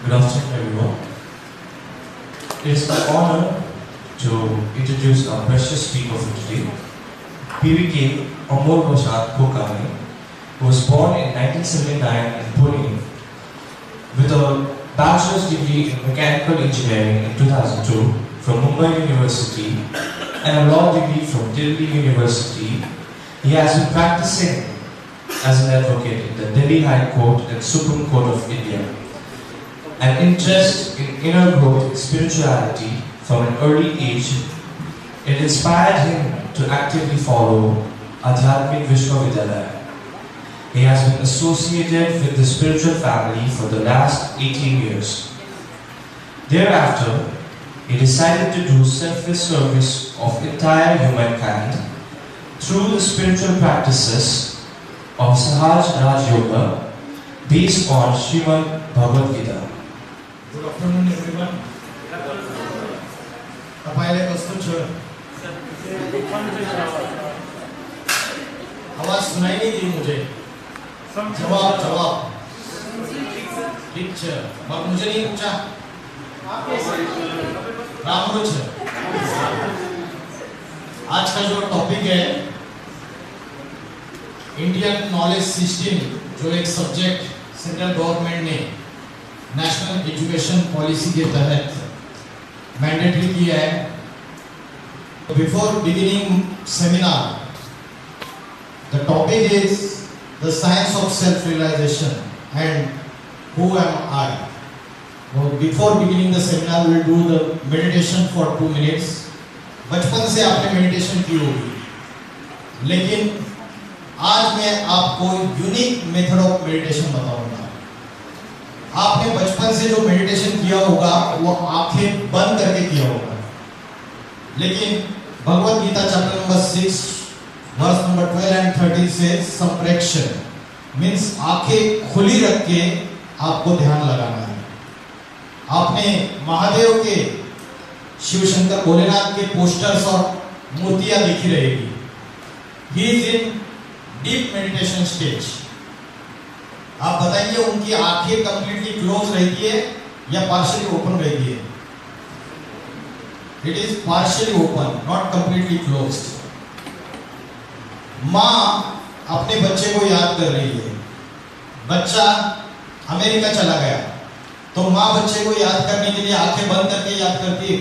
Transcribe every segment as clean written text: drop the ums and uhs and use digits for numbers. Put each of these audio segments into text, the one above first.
Good afternoon, everyone. It's my honor to introduce our precious speaker for today, PVK Amol Prasad Kokane, who was born in 1979 in Pune with a bachelor's degree in mechanical engineering in 2002 from Mumbai University and a law degree from Delhi University. He has been practicing as an advocate in the Delhi High Court and Supreme Court of India. An interest in inner growth and spirituality from an early age, it inspired him to actively follow Adhyatmik Vishwavidyalaya. He has been associated with the spiritual family for the last 18 years. Thereafter, he decided to do selfless service of entire humankind through the spiritual practices of Sahaj Raj Yoga based on Srimad Bhagavad Gita. Good afternoon, everyone. तपाईँले कस्तो छ? आवाज सुनाई नहीं दी मुझे। जवाब ठीक छ। अब मुझे नहीं पूछा। राम्रो छ। आज का जो टॉपिक है इंडियन नॉलेज सिस्टम, जो एक सब्जेक्ट सेंट्रल गवर्नमेंट ने नेशनल एजुकेशन पॉलिसी के तहत मैंडेटरी किया है। Before beginning seminar, the topic is the science of self realization and who am I. Before beginning the seminar will do the meditation for 2 minutes. बचपन से आपने meditation की होगी, लेकिन आज मैं आपको यूनिक मेथड ऑफ मेडिटेशन बताऊंगा। आपने बचपन से जो मेडिटेशन किया होगा वो आंखें बंद करके किया होगा, लेकिन Bhagavad Gita chapter number 6 verse number 12 and 13 से संप्रेक्षण मीन्स आंखें खुली रख के आपको ध्यान लगाना है। आपने महादेव के, शिव शंकर भोलेनाथ के पोस्टर्स और मूर्तियां देखी रहेगी। He is in deep meditation stage. आप बताइए, उनकी आंखें कंप्लीटली क्लोज रहती है या पार्शियली ओपन रहती है? It is partially open, not completely closed. माँ अपने बच्चे को याद कर रही है। बच्चा अमेरिका चला गया तो माँ बच्चे को याद करने के लिए आंखें बंद करके याद करती है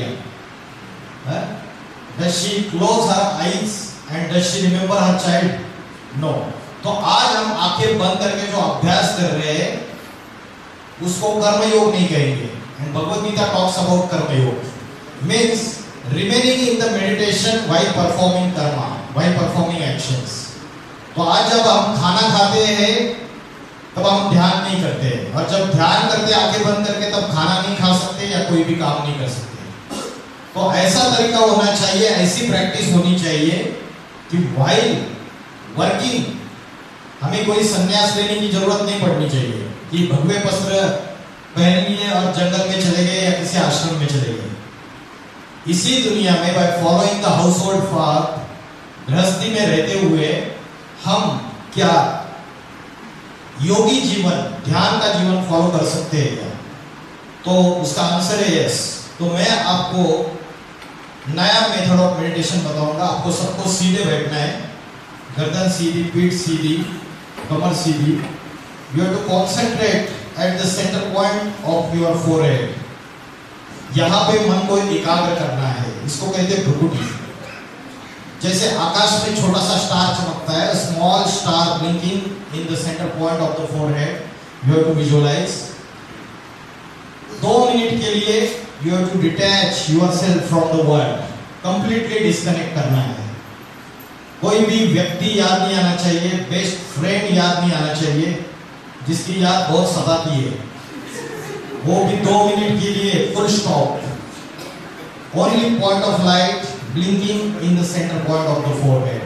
क्या? Does she close her eyes and does she remember her child? No. तो आज हम आंखें बंद करके जो अभ्यास कर रहे हैं उसको कर्म योग नहीं कहेंगे। And Bhagavad Gita talks about karma yoga means remaining in the meditation while performing karma, while performing actions. तो आज जब हम खाना खाते हैं तब हम ध्यान नहीं करते, और जब ध्यान करते आंखें बंद करके तब खाना नहीं खा सकते या कोई भी काम नहीं कर सकते। तो ऐसा तरीका होना चाहिए, ऐसी प्रैक्टिस होनी चाहिए कि व्हाइल वर्किंग हमें कोई संन्यास लेने की जरूरत नहीं पड़नी चाहिए कि भगवे वस्त्र पहन लिए और जंगल में चले गए या किसी आश्रम में चले गए। इसी दुनिया में by following the house hold path, गृहस्थी में रहते हुए हम क्या योगी जीवन, ध्यान का जीवन फॉलो कर सकते हैं क्या? तो उसका आंसर है यस। तो मैं आपको नया मेथड ऑफ मेडिटेशन बताऊंगा। आपको सबको सीधे बैठना है, गर्दन सीधी, पीठ सीधी, कमर सीधी। You have to concentrate at the center point of your forehead। यहाँ पे मन को एकाग्र करना है, इसको कहते हैं भ्रुकुटी। जैसे आकाश में छोटा सा स्टार चमकता है, small star blinking in the centre point of the forehead, you have to visualize। 2 minute के लिए you have to detach yourself from the world, completely disconnect करना है। कोई भी व्यक्ति याद नहीं आना चाहिए, बेस्ट फ्रेंड याद नहीं आना चाहिए जिसकी याद बहुत सताती है, वो भी 2 मिनट के लिए full stop. Only point of light blinking in the centre point of the forehead.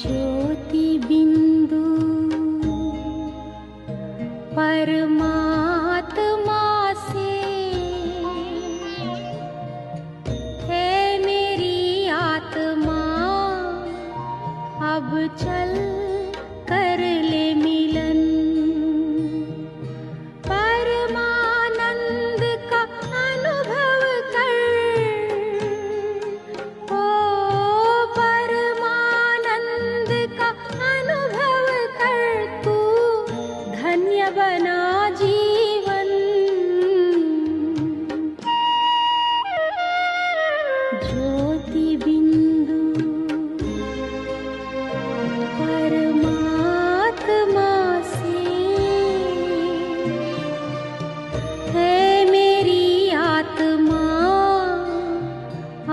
ज्योति बिंदु परमात्मा से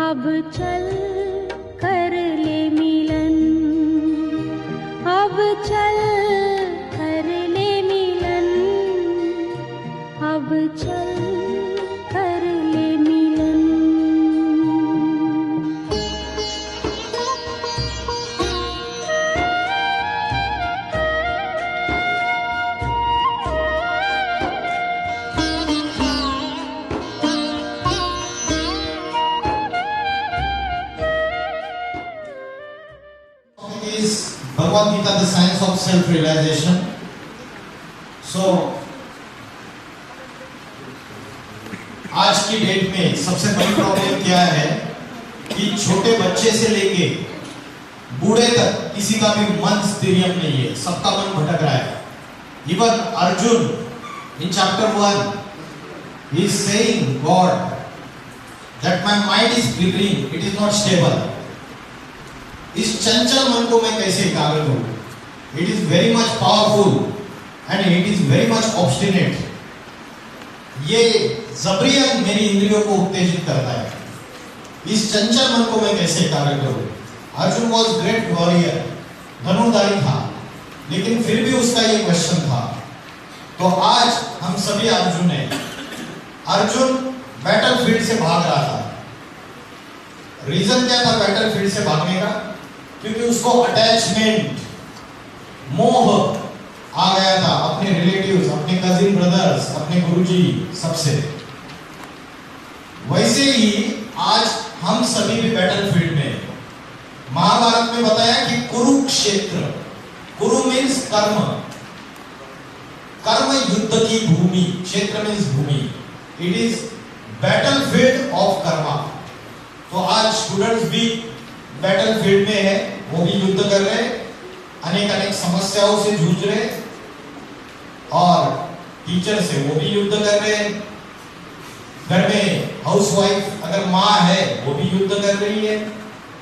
अब चल कर ले मिलन, अब चल कर ले मिलन, अब चल कर ले मिलन। Is Bhagavad Gita, the science of self-realization. So, आज की डेट में सबसे बड़ी प्रॉब्लम क्या है कि छोटे बच्चे से लेके बूढ़े तक किसी का भी मन स्थिर नहीं है, सबका मन भटक रहा है। Even Arjun in chapter 1 he is saying God that my mind is flickering, it is not stable. इस चंचल मन को मैं कैसे एकाग्र करूं? It is very much powerful and it is very much obstinate. ये जबरियन मेरी इंद्रियों को उत्तेजित करता है। इस चंचल मन को मैं कैसे एकाग्र करूं? अर्जुन was great warrior, धनुर्धारी था, लेकिन फिर भी उसका ये क्वेश्चन था। तो आज हम सभी अर्जुन हैं। अर्जुन बैटलफील्ड से भाग रहा था। रीजन क्या था बैटलफील्ड से भागने का? क्योंकि उसको अटैचमेंट, मोह आ गया था अपने रिलेटिव्स, अपने कजिन ब्रदर्स, अपने गुरुजी, सबसे। वैसे ही आज हम सभी भी बैटलफील्ड में। महाभारत में बताया कि कुरुक्षेत्र, कुरु मीन्स कर्म, कर्म युद्ध की भूमि, क्षेत्र मीन्स भूमि, it is battlefield of karma. तो आज स्टूडेंट्स भी बैटलफील्ड में है, वो भी युद्ध कर रहे, अनेक अनेक समस्याओं से जूझ रहे, और टीचर से वो भी युद्ध कर रहे। घर में हाउसवाइफ अगर माँ है वो भी युद्ध कर रही है,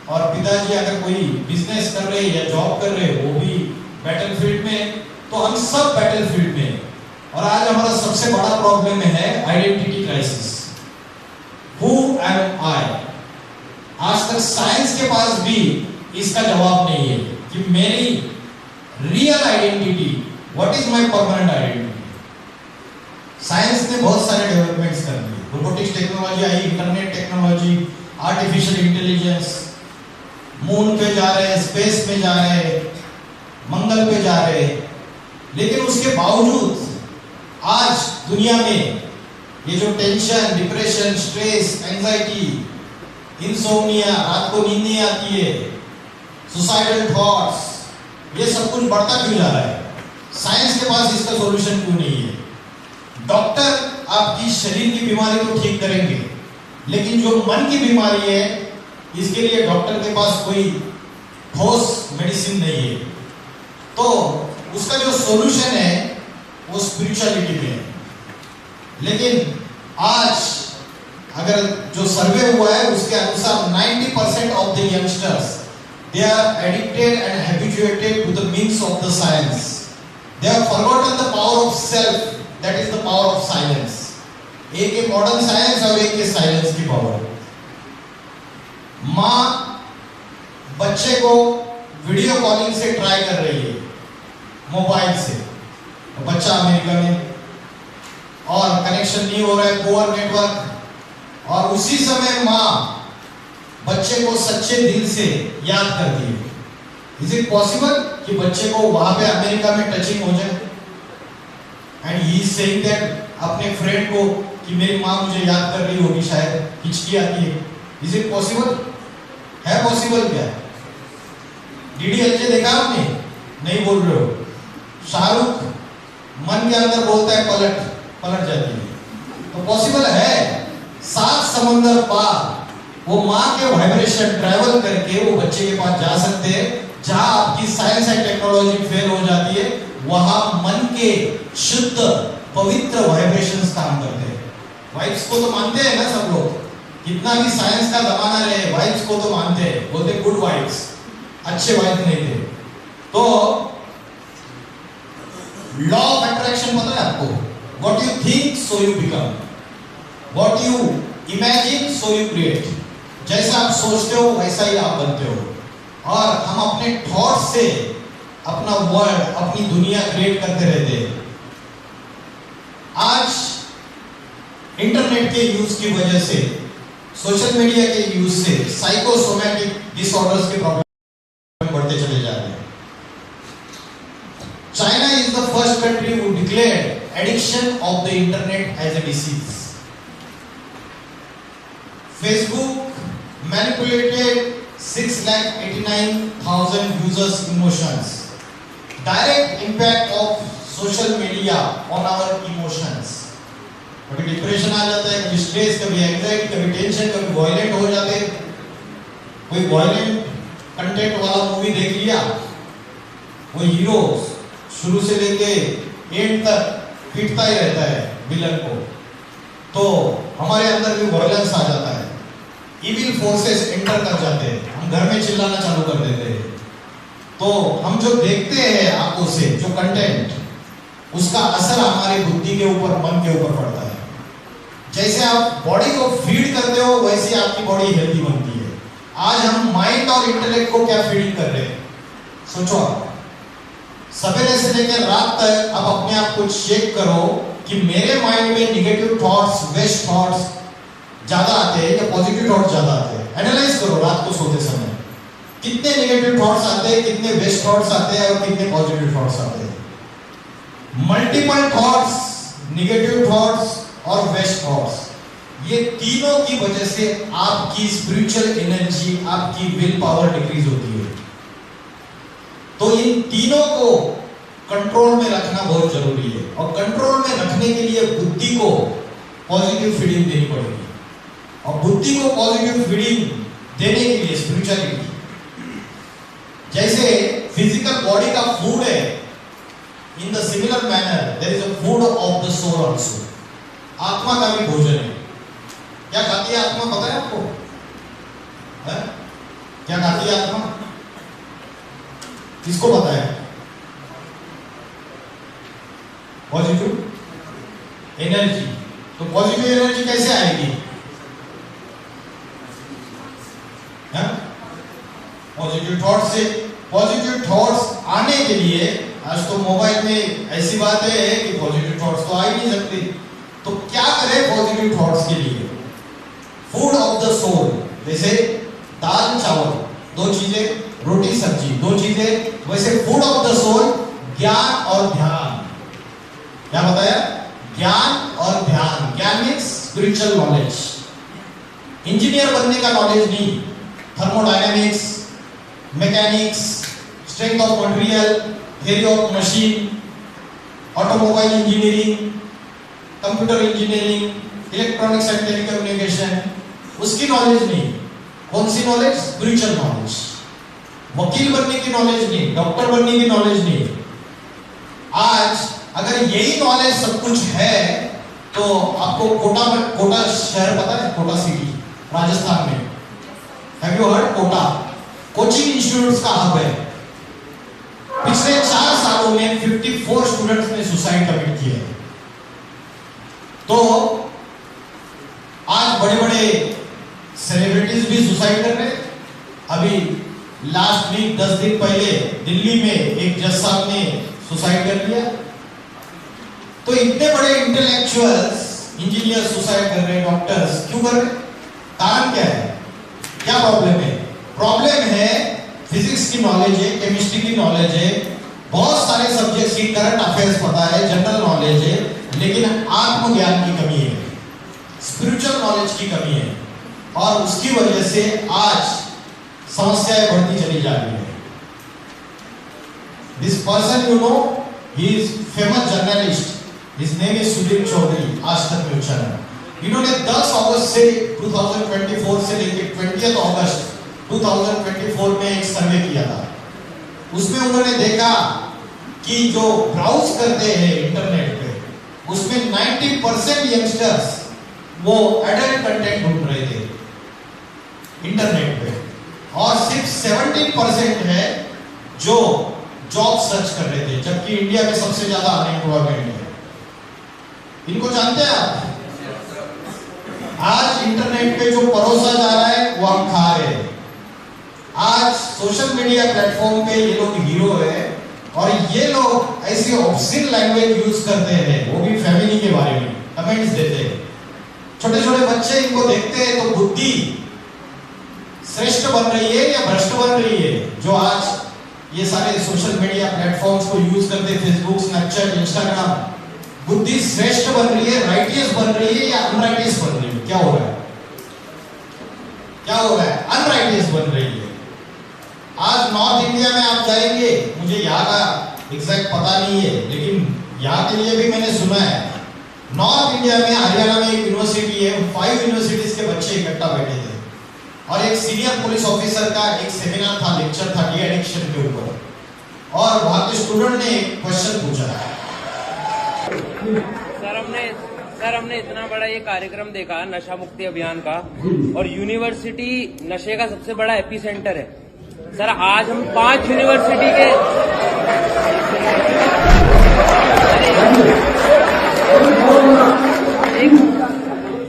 और पिताजी अगर कोई बिजनेस कर रहे या जॉब कर रहे वो भी बैटलफील्ड में। तो हम सब बैटलफील्ड में। और आज हमारा सबसे बड़ा प्रॉब्लम है आइडेंटिटी क्राइसिस। हु एम आई? आज तक साइंस के पास भी इसका जवाब नहीं है कि मेरी real identity, what is my permanent identity. Science ने बहुत सारे डेवलपमेंट्स कर दिए, रोबोटिक्स टेक्नोलॉजी आई, internet technology, artificial intelligence, moon पे जा रहे हैं, स्पेस में जा रहे हैं, मंगल पे जा रहे हैं, लेकिन उसके बावजूद आज दुनिया में ये जो tension, depression, stress, anxiety, insomnia, रात को नींद नहीं आती है, सुसाइडल थॉट्स, ये सब कुछ बढ़ता क्यों जा रहा है? साइंस के पास इसका सॉल्यूशन क्यों नहीं है? डॉक्टर आपकी शरीर की बीमारी तो ठीक करेंगे, लेकिन जो मन की बीमारी है इसके लिए डॉक्टर के पास कोई ठोस मेडिसिन नहीं है। तो उसका जो सॉल्यूशन है वो स्पिरिचुअलिटी में है। लेकिन आज अगर जो सर्वे हुआ है उसके अनुसार 90% of the youngsters they are addicted and habituated to the means of the science. They have forgotten the power of self, that is the power of silence. एक है मॉडर्न साइंस और एक है साइलेंस की पावर। माँ बच्चे को video calling से ट्राई कर रही है मोबाइल से, बच्चा अमेरिका में और कनेक्शन नहीं हो रहा है, पुअर नेटवर्क, और उसी समय माँ बच्चे को सच्चे दिल से याद करती है। इज इट पॉसिबल कि बच्चे को वहां पे अमेरिका में टचिंग हो जाए? And he is saying that अपने फ्रेंड को कि मेरी माँ मुझे याद कर रही होगी, शायद हिचकी आती है। Is it possible? है पॉसिबल क्या? डीडीएलजे देखा आपने? नहीं बोल रहे हो। शाहरुख मन के अंदर बोलता है पलट जाती है। तो पॉसिबल है। 7 समंदर पार वो माँ के वाइब्रेशन ट्रैवल करके वो बच्चे के पास जा सकते हैं। जहां आपकी साइंस एंड टेक्नोलॉजी फेल हो जाती है वहां मन के शुद्ध पवित्र वाइब्रेशंस काम करते हैं। वाइब्स को तो मानते हैं ना सब लोग, कितना भी साइंस का जमाना रहे वाइब्स को तो मानते हैं, बोलते गुड वाइब्स, अच्छे वाइब्स नहीं थे। तो लॉ ऑफ अट्रैक्शन पता है आपको? What you think so you become, what you imagine so you create. जैसा आप सोचते हो वैसा ही आप बनते हो। और हम अपने थॉट से अपना वर्ल्ड, अपनी दुनिया क्रिएट करते रहते हैं। आज इंटरनेट के यूज की वजह से, सोशल मीडिया के यूज से साइकोसोमैटिक डिसऑर्डर्स के प्रॉब्लम बढ़ते चले जा रहे हैं। China is the first country who declared addiction of the internet as a disease. Facebook manipulated 6,89,000 users' emotions. Direct impact of social media on our emotions. कभी depression आ जाता है, कभी स्ट्रेस, कभी एंजाइटी, कभी टेंशन, कभी वायलेंट हो जाते हैं। कोई वायलेंट कंटेंट वाला मूवी देख लिया, वो हीरो शुरू से लेके एंड तक पीटता ही रहता है विलन को, तो हमारे अंदर भी वायलेंस आ जाता है, इविल फोर्सेस एंटर कर जाते हैं, हम घर में चिल्लाना चालू कर देते हैं। तो हम जो देखते हैं आंखों से, जो कंटेंट, उसका असर हमारी बुद्धि के ऊपर, मन के ऊपर पड़ता है। जैसे आप बॉडी को फीड करते हो वैसे आपकी बॉडी हेल्दी बनती है। आज हम माइंड और इंटेलेक्ट को क्या फीडिंग कर रहे हैं, सोचो आप। सवेरे से लेकर रात तक आप अपने आप को चेक करो कि मेरे माइंड में निगेटिव थॉट्स, वेस्ट थॉट्स ज्यादा आते हैं या पॉजिटिव थॉट्स ज्यादा आते हैं। एनालाइज करो रात को सोते समय, कितने नेगेटिव थॉट्स आते हैं, कितने वेस्ट थॉट्स आते हैं और कितने पॉजिटिव थॉट्स आते हैं। मल्टीपल थॉट्स, नेगेटिव थॉट्स और वेस्ट थॉट्स, ये तीनों की वजह से आपकी स्पिरिचुअल एनर्जी, आपकी विल पावर डिक्रीज होती है। तो इन तीनों को कंट्रोल में रखना बहुत जरूरी है, और कंट्रोल में रखने के लिए बुद्धि को पॉजिटिव फीडिंग देनी पड़ेगी। और बुद्धि को पॉजिटिव फीडिंग देने के लिए स्पिरिचुअलिटी, जैसे फिजिकल बॉडी का फूड है, in the similar manner there is a food of the soul also. आत्मा का भी भोजन है। क्या खाती है आत्मा, पता है आपको? है? क्या खाती है आत्मा? किसको पता है? Positive energy. तो पॉजिटिव एनर्जी कैसे आएगी? पॉजिटिव थॉट से। पॉजिटिव थॉट्स आने के लिए, आज तो मोबाइल में ऐसी बात है कि पॉजिटिव थॉट्स तो आ ही नहीं सकते, तो क्या करें पॉजिटिव थॉट्स के लिए? फूड ऑफ द सोल, जैसे दाल चावल, दो चीजें, रोटी सब्जी, दो चीजें, वैसे फूड ऑफ द सोल ज्ञान और ध्यान। क्या बताया? ज्ञान और ध्यान। ज्ञान मीन्स स्पिरिचुअल नॉलेज, इंजीनियर बनने का नॉलेज नहीं, thermodynamics, mechanics, strength of material, theory of machine, automobile engineering, computer engineering, electronics and telecommunication, उसकी नॉलेज नहीं। कौन सी नॉलेज? Spiritual knowledge. वकील बनने की नॉलेज नहीं, डॉक्टर बनने की नॉलेज नहीं। आज अगर यही नॉलेज सब कुछ है तो आपको कोटा शहर पता है? कोटा सिटी राजस्थान में, have you heard? Kota coaching institutes का हब है। पिछले 4 सालों में 54 स्टूडेंट्स ने सुसाइड कमिट किया है। तो आज बड़े बड़े सेलिब्रिटीज भी सुसाइड कर रहे हैं। अभी लास्ट वीक 10 दिन पहले दिल्ली में एक जज साहब ने सुसाइड कर लिया। तो इतने बड़े इंटेलेक्चुअल्स, इंजीनियर सुसाइड कर रहे हैं, डॉक्टर्स क्यों कर रहे हैं? कारण क्या है? क्या प्रॉब्लम है? प्रॉब्लम है फिजिक्स की नॉलेज है, केमिस्ट्री की नॉलेज है, बहुत सारे सब्जेक्ट्स की करंट अफेयर्स पता है, जनरल नॉलेज है, लेकिन आत्मज्ञान की कमी है, स्पिरिचुअल नॉलेज की कमी है, और उसकी वजह से आज समस्याएं बढ़ती चली जा रही है। This person you know, he is famous journalist, his name is Sudeep Chaudhary, Aaj Tak news channel. इन्होंने 10 अगस्त से 2024 से लेकर 20 अगस्त 2024 में एक सर्वे किया था। उसमें उन्होंने देखा कि जो ब्राउज करते हैं इंटरनेट पे, उसमें 90% यंगस्टर्स वो एडल्ट कंटेंट ढूंढ रहे थे इंटरनेट पे, और सिर्फ 17% है जो जॉब सर्च कर रहे थे, जबकि इंडिया में सबसे ज्यादा अनएम्प्लॉयमेंट है। इनको जानते हैं आप? आज इंटरनेट पे जो परोसा जा रहा है वो हम खा रहे हैं। आज सोशल मीडिया प्लेटफॉर्म पे ये लोग हीरो है और ये लोग ऐसी ऑब्ससीन लैंग्वेज यूज करते हैं, वो भी फैमिली के बारे में कमेंट्स देते हैं। छोटे छोटे बच्चे इनको देखते हैं तो बुद्धि श्रेष्ठ बन रही है या भ्रष्ट बन रही है? जो आज ये सारे सोशल मीडिया प्लेटफॉर्म्स को यूज करते हैं, फेसबुक, स्नैपचैट, इंस्टाग्राम, बुद्धि श्रेष्ठ बन रही है, राइटियस बन रही है या अनराइटियस बन रही है? क्या हो रहा है? क्या हो रहा है? अनराइटियस बन रही है। आज नॉर्थ इंडिया में आप जाएंगे, मुझे यहाँ का एग्जैक्ट पता नहीं है, लेकिन यहाँ के लिए भी मैंने सुना है, नॉर्थ इंडिया में हरियाणा में एक यूनिवर्सिटी है, 5 यूनिवर्सिटीज के बच्चे इकट्ठा बैठे थे और एक सीनियर पुलिस ऑफिसर का एक सेमिनार था, लेक्चर था डी एडिक्शन के ऊपर, और वहां के स्टूडेंट ने एक क्वेश्चन पूछा। सर हमने इतना बड़ा ये कार्यक्रम देखा नशा मुक्ति अभियान का, और यूनिवर्सिटी नशे का सबसे बड़ा एपी सेंटर है। सर आज हम 5 यूनिवर्सिटी के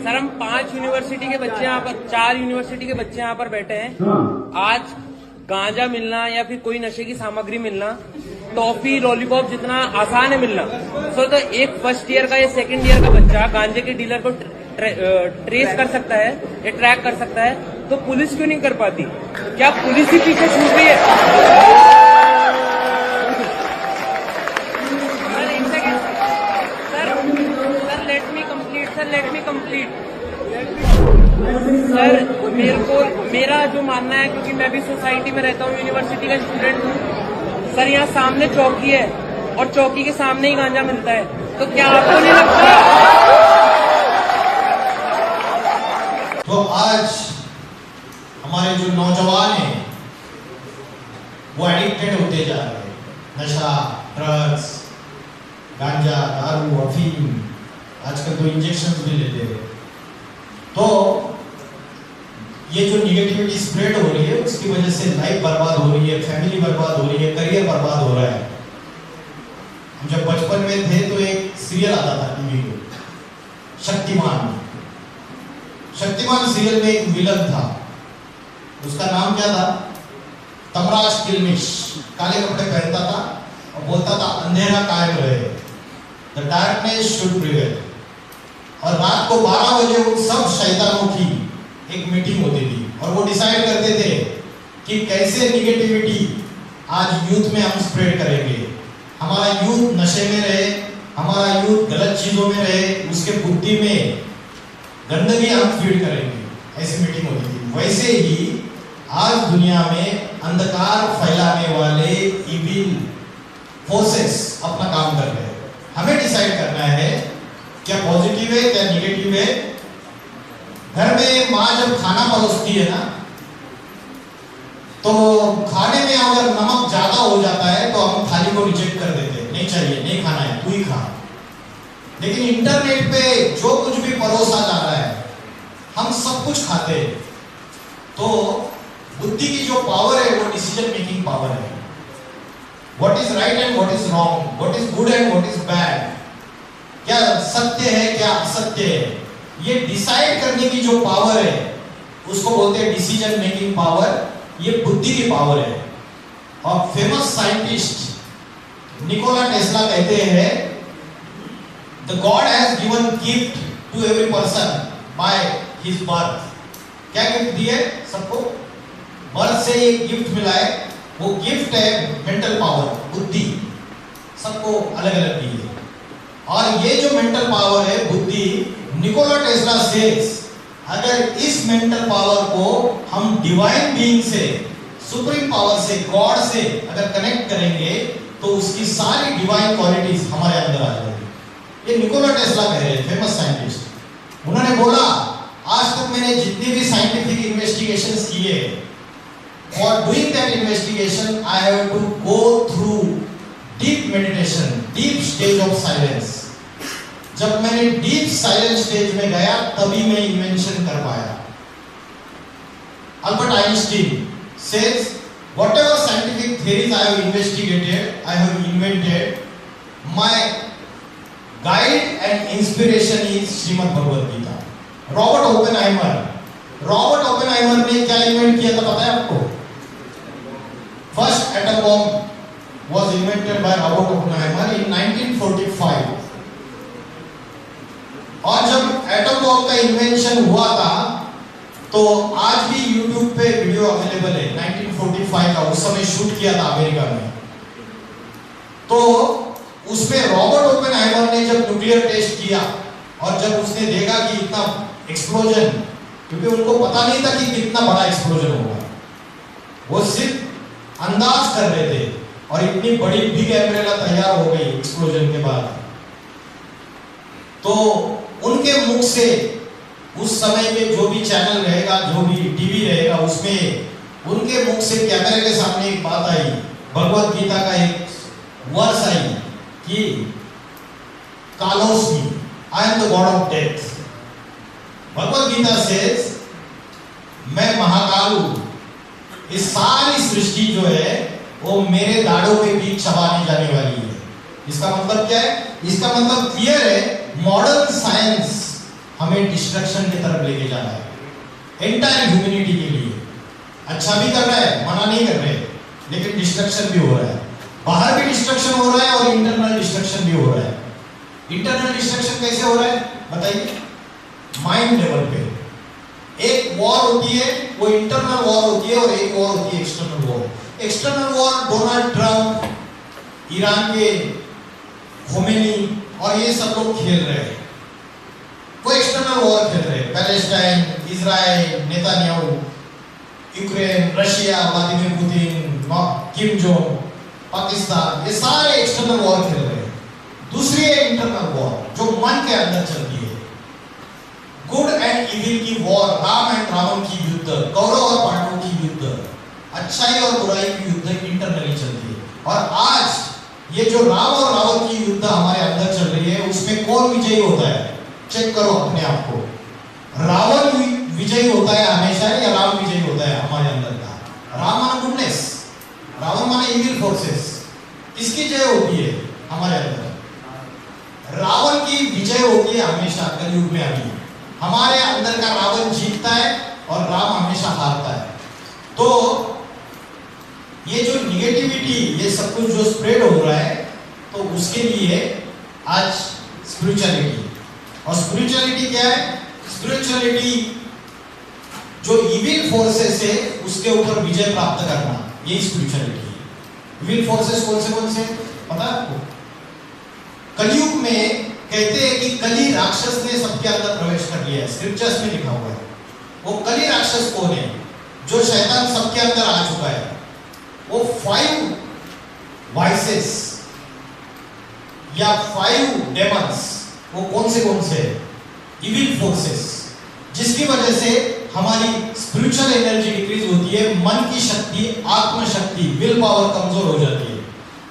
सर हम 5 यूनिवर्सिटी के बच्चे यहाँ पर, 4 यूनिवर्सिटी के बच्चे यहाँ पर बैठे हैं। आज गांजा मिलना या फिर कोई नशे की सामग्री मिलना, टॉफी, लॉलीपॉप जितना आसान है मिलना, सो तो एक फर्स्ट ईयर का या सेकंड ईयर का बच्चा गांजे के डीलर को ट्रेस कर सकता है या ट्रैक कर सकता है, तो पुलिस क्यों नहीं कर पाती? क्या पुलिस ही पीछे छूट रही है? सर एक second sir let me complete sir मेरा जो मानना है, क्योंकि मैं भी सोसाइटी में रहता हूँ, यूनिवर्सिटी का स्टूडेंट हूँ सर, यहाँ सामने चौकी है और चौकी के सामने ही गांजा मिलता है, तो क्या आपको नहीं लगता? तो आज हमारे जो नौजवान हैं वो एडिक्टेड होते जा रहे हैं, नशा, ड्रग्स, गांजा, दारू, अफीम, आजकल तो इंजेक्शन भी लेते हैं। तो ये जो निगेटिविटी स्प्रेड हो रही है, उसकी वजह से लाइफ बर्बाद हो रही है, फैमिली बर्बाद हो रही है, करियर बर्बाद हो रहा है। हम जब बचपन में थे तो एक सीरियल आता था टीवी को, शक्तिमान। शक्तिमान सीरियल में एक विलन था, उसका नाम क्या था? तमराज किलमिश। काले कपड़े पहनता था और बोलता था अंधेरा कायम रहे, द डार्कनेस शुड प्रिवेल। और रात को 12 बजे उन सब शैतानों की एक मीटिंग होती थी और वो डिसाइड करते थे कि कैसे निगेटिविटी आज यूथ में हम स्प्रेड करेंगे, हमारा यूथ नशे में रहे, हमारा यूथ गलत चीजों में रहे, उसके बुद्धि में गंदगी हम फीड करेंगे। ऐसी मीटिंग होती थी। वैसे ही आज दुनिया में अंधकार फैलाने वाले इविल फोर्सेस अपना काम कर रहे हैं। हमें डिसाइड करना है क्या पॉजिटिव है क्या निगेटिव है। घर में माँ जब खाना परोसती है ना, तो खाने में अगर नमक ज्यादा हो जाता है तो हम थाली को रिजेक्ट कर देते हैं, नहीं चाहिए, नहीं खाना है, तू ही खा। लेकिन इंटरनेट पे जो कुछ भी परोसा जा रहा है, हम सब कुछ खाते हैं। तो बुद्धि की जो पावर है वो डिसीजन मेकिंग पावर है। What is right and what is wrong, what is good and what is bad, क्या सत्य है क्या असत्य है, ये डिसाइड करने की जो पावर है उसको बोलते हैं डिसीजन मेकिंग पावर। ये बुद्धि की पावर है। और फेमस साइंटिस्ट निकोला टेस्ला कहते हैं the God has given gift to every person by his birth. क्या गिफ्ट दिए सबको? बर्थ से एक गिफ्ट मिला है, वो गिफ्ट है मेंटल पावर, बुद्धि। सबको अलग अलग दी है। और ये जो मेंटल पावर है, बुद्धि, निकोला टेस्ला सेज अगर इस मेंटल पावर को हम डिवाइन बीइंग से, सुप्रीम पावर से, गॉड से अगर कनेक्ट करेंगे तो उसकी सारी डिवाइन क्वालिटीज हमारे अंदर आ जाएगी। ये निकोला टेस्ला कह रहे हैं, फेमस साइंटिस्ट। उन्होंने बोला आज तक मैंने जितनी भी साइंटिफिक इन्वेस्टिगेशंस किए, for doing that investigation I have to go through deep meditation, deep stage of silence. जब मैंने डीप साइलेंस स्टेज में गया तभी मैं इन्वेंशन कर पाया। Albert Einstein says whatever scientific theories I have investigated, I have invented, my guide and inspiration is Srimad Bhagavad Gita. Robert Oppenheimer Robert Oppenheimer ने क्या इन्वेंट किया था पता है आपको? First atom bomb was invented by Robert Oppenheimer in 1945। और जब atom bomb का इन्वेंशन हुआ था तो आज भी YouTube पे वीडियो अवेलेबल है 1945 का, उस समय शूट किया था अमेरिका में। तो उसमें रॉबर्ट ओपेनहाइमर ने जब न्यूक्लियर टेस्ट किया और जब उसने देखा कि इतना एक्सप्लोजन, क्योंकि उनको पता नहीं था कि कितना बड़ा एक्सप्लोजन होगा, वो सिर्फ अंदाज कर रहे थे और इतनी बड़ी बिग एम्ब्रेला तैयार हो गई एक्सप्लोजन के बाद। तो उनके मुख से उस समय में जो भी चैनल रहेगा, जो भी टीवी रहेगा, उसमें उनके मुख से कैमरे के सामने एक बात आई, भगवत गीता का एक वर्स आई कि कालोस मी, I am the God of death. Bhagavad Gita says मैं महाकाल हूं, इस सारी सृष्टि जो है वो मेरे दाढ़ों के बीच चबाने जाने वाली है। इसका मतलब क्या है? इसका मतलब क्लियर है, मॉडर्न साइंस हमें डिस्ट्रक्शन की तरफ लेके जा रहा है एंटायर ह्यूमैनिटी के लिए। अच्छा भी कर रहा है, मना नहीं कर रहे, लेकिन डिस्ट्रक्शन भी हो रहा है। बाहर भी डिस्ट्रक्शन हो रहा है और इंटरनल डिस्ट्रक्शन भी हो रहा है। इंटरनल डिस्ट्रक्शन कैसे हो रहा है बताइए? माइंड लेवल पे एक वॉर होती है, वो इंटरनल वॉर होती है, और एक वॉर होती है external war. External war Donald Trump, Iran के खोमेनी और ये सब लोग खेल रहे हैं, वो एक्सटर्नल वॉर खेल रहे हैं। Palestine, Israel, Netanyahu, Ukraine, Russia, Vladimir Putin, Kim Jong, Pakistan, ये सारे एक्सटर्नल वॉर खेल रहे हैं। दूसरी है इंटरनल वॉर जो मन के अंदर चलती है, गुड एंड इविल की वॉर, राम एंड रावण की युद्ध, कौरव और पांडवों की युद्ध, अच्छाई और बुराई की युद्ध इंटरनली चलती है। और आज ये जो राम और रावण की युद्ध हमारे अंदर चल रही है, उसमें कौन विजयी होता है? चेक करो अपने आप को, रावण विजयी होता है हमेशा या राम विजयी होता है हमारे अंदर का? राम माने गुडनेस, रावण माने इविल फोर्सेस। किसकी जय होती है हमारे अंदर? रावण की विजय होती है हमेशा कलयुग में। अभी हमारे अंदर का रावण जीतता है और राम हमेशा हारता है। तो ये जो निगेटिविटी, ये सब कुछ जो स्प्रेड हो रहा है, तो उसके लिए आज स्पिरिचुअलिटी, और स्पिरिचुअलिटी क्या है? स्पिरिचुअलिटी जो इविल फोर्सेस है उसके ऊपर विजय प्राप्त करना, ये स्पिरिचुअलिटी है। इविल फोर्सेस कौन से पता है आपको? कलयुग में कहते हैं कि कली राक्षस ने सबके अंदर प्रवेश कर लिया है, स्क्रिप्चर्स में लिखा हुआ है। वो कली राक्षस कौन है? जो शैतान सबके अंदर आ चुका है। वो 5 वाइसेस या 5 डेमन्स, वो कौन से इविल फोर्सेस, जिसकी वजह से हमारी स्पिरिचुअल एनर्जी डिक्रीज होती है, मन की शक्ति, आत्मशक्ति, विल पावर कमजोर हो जाती है।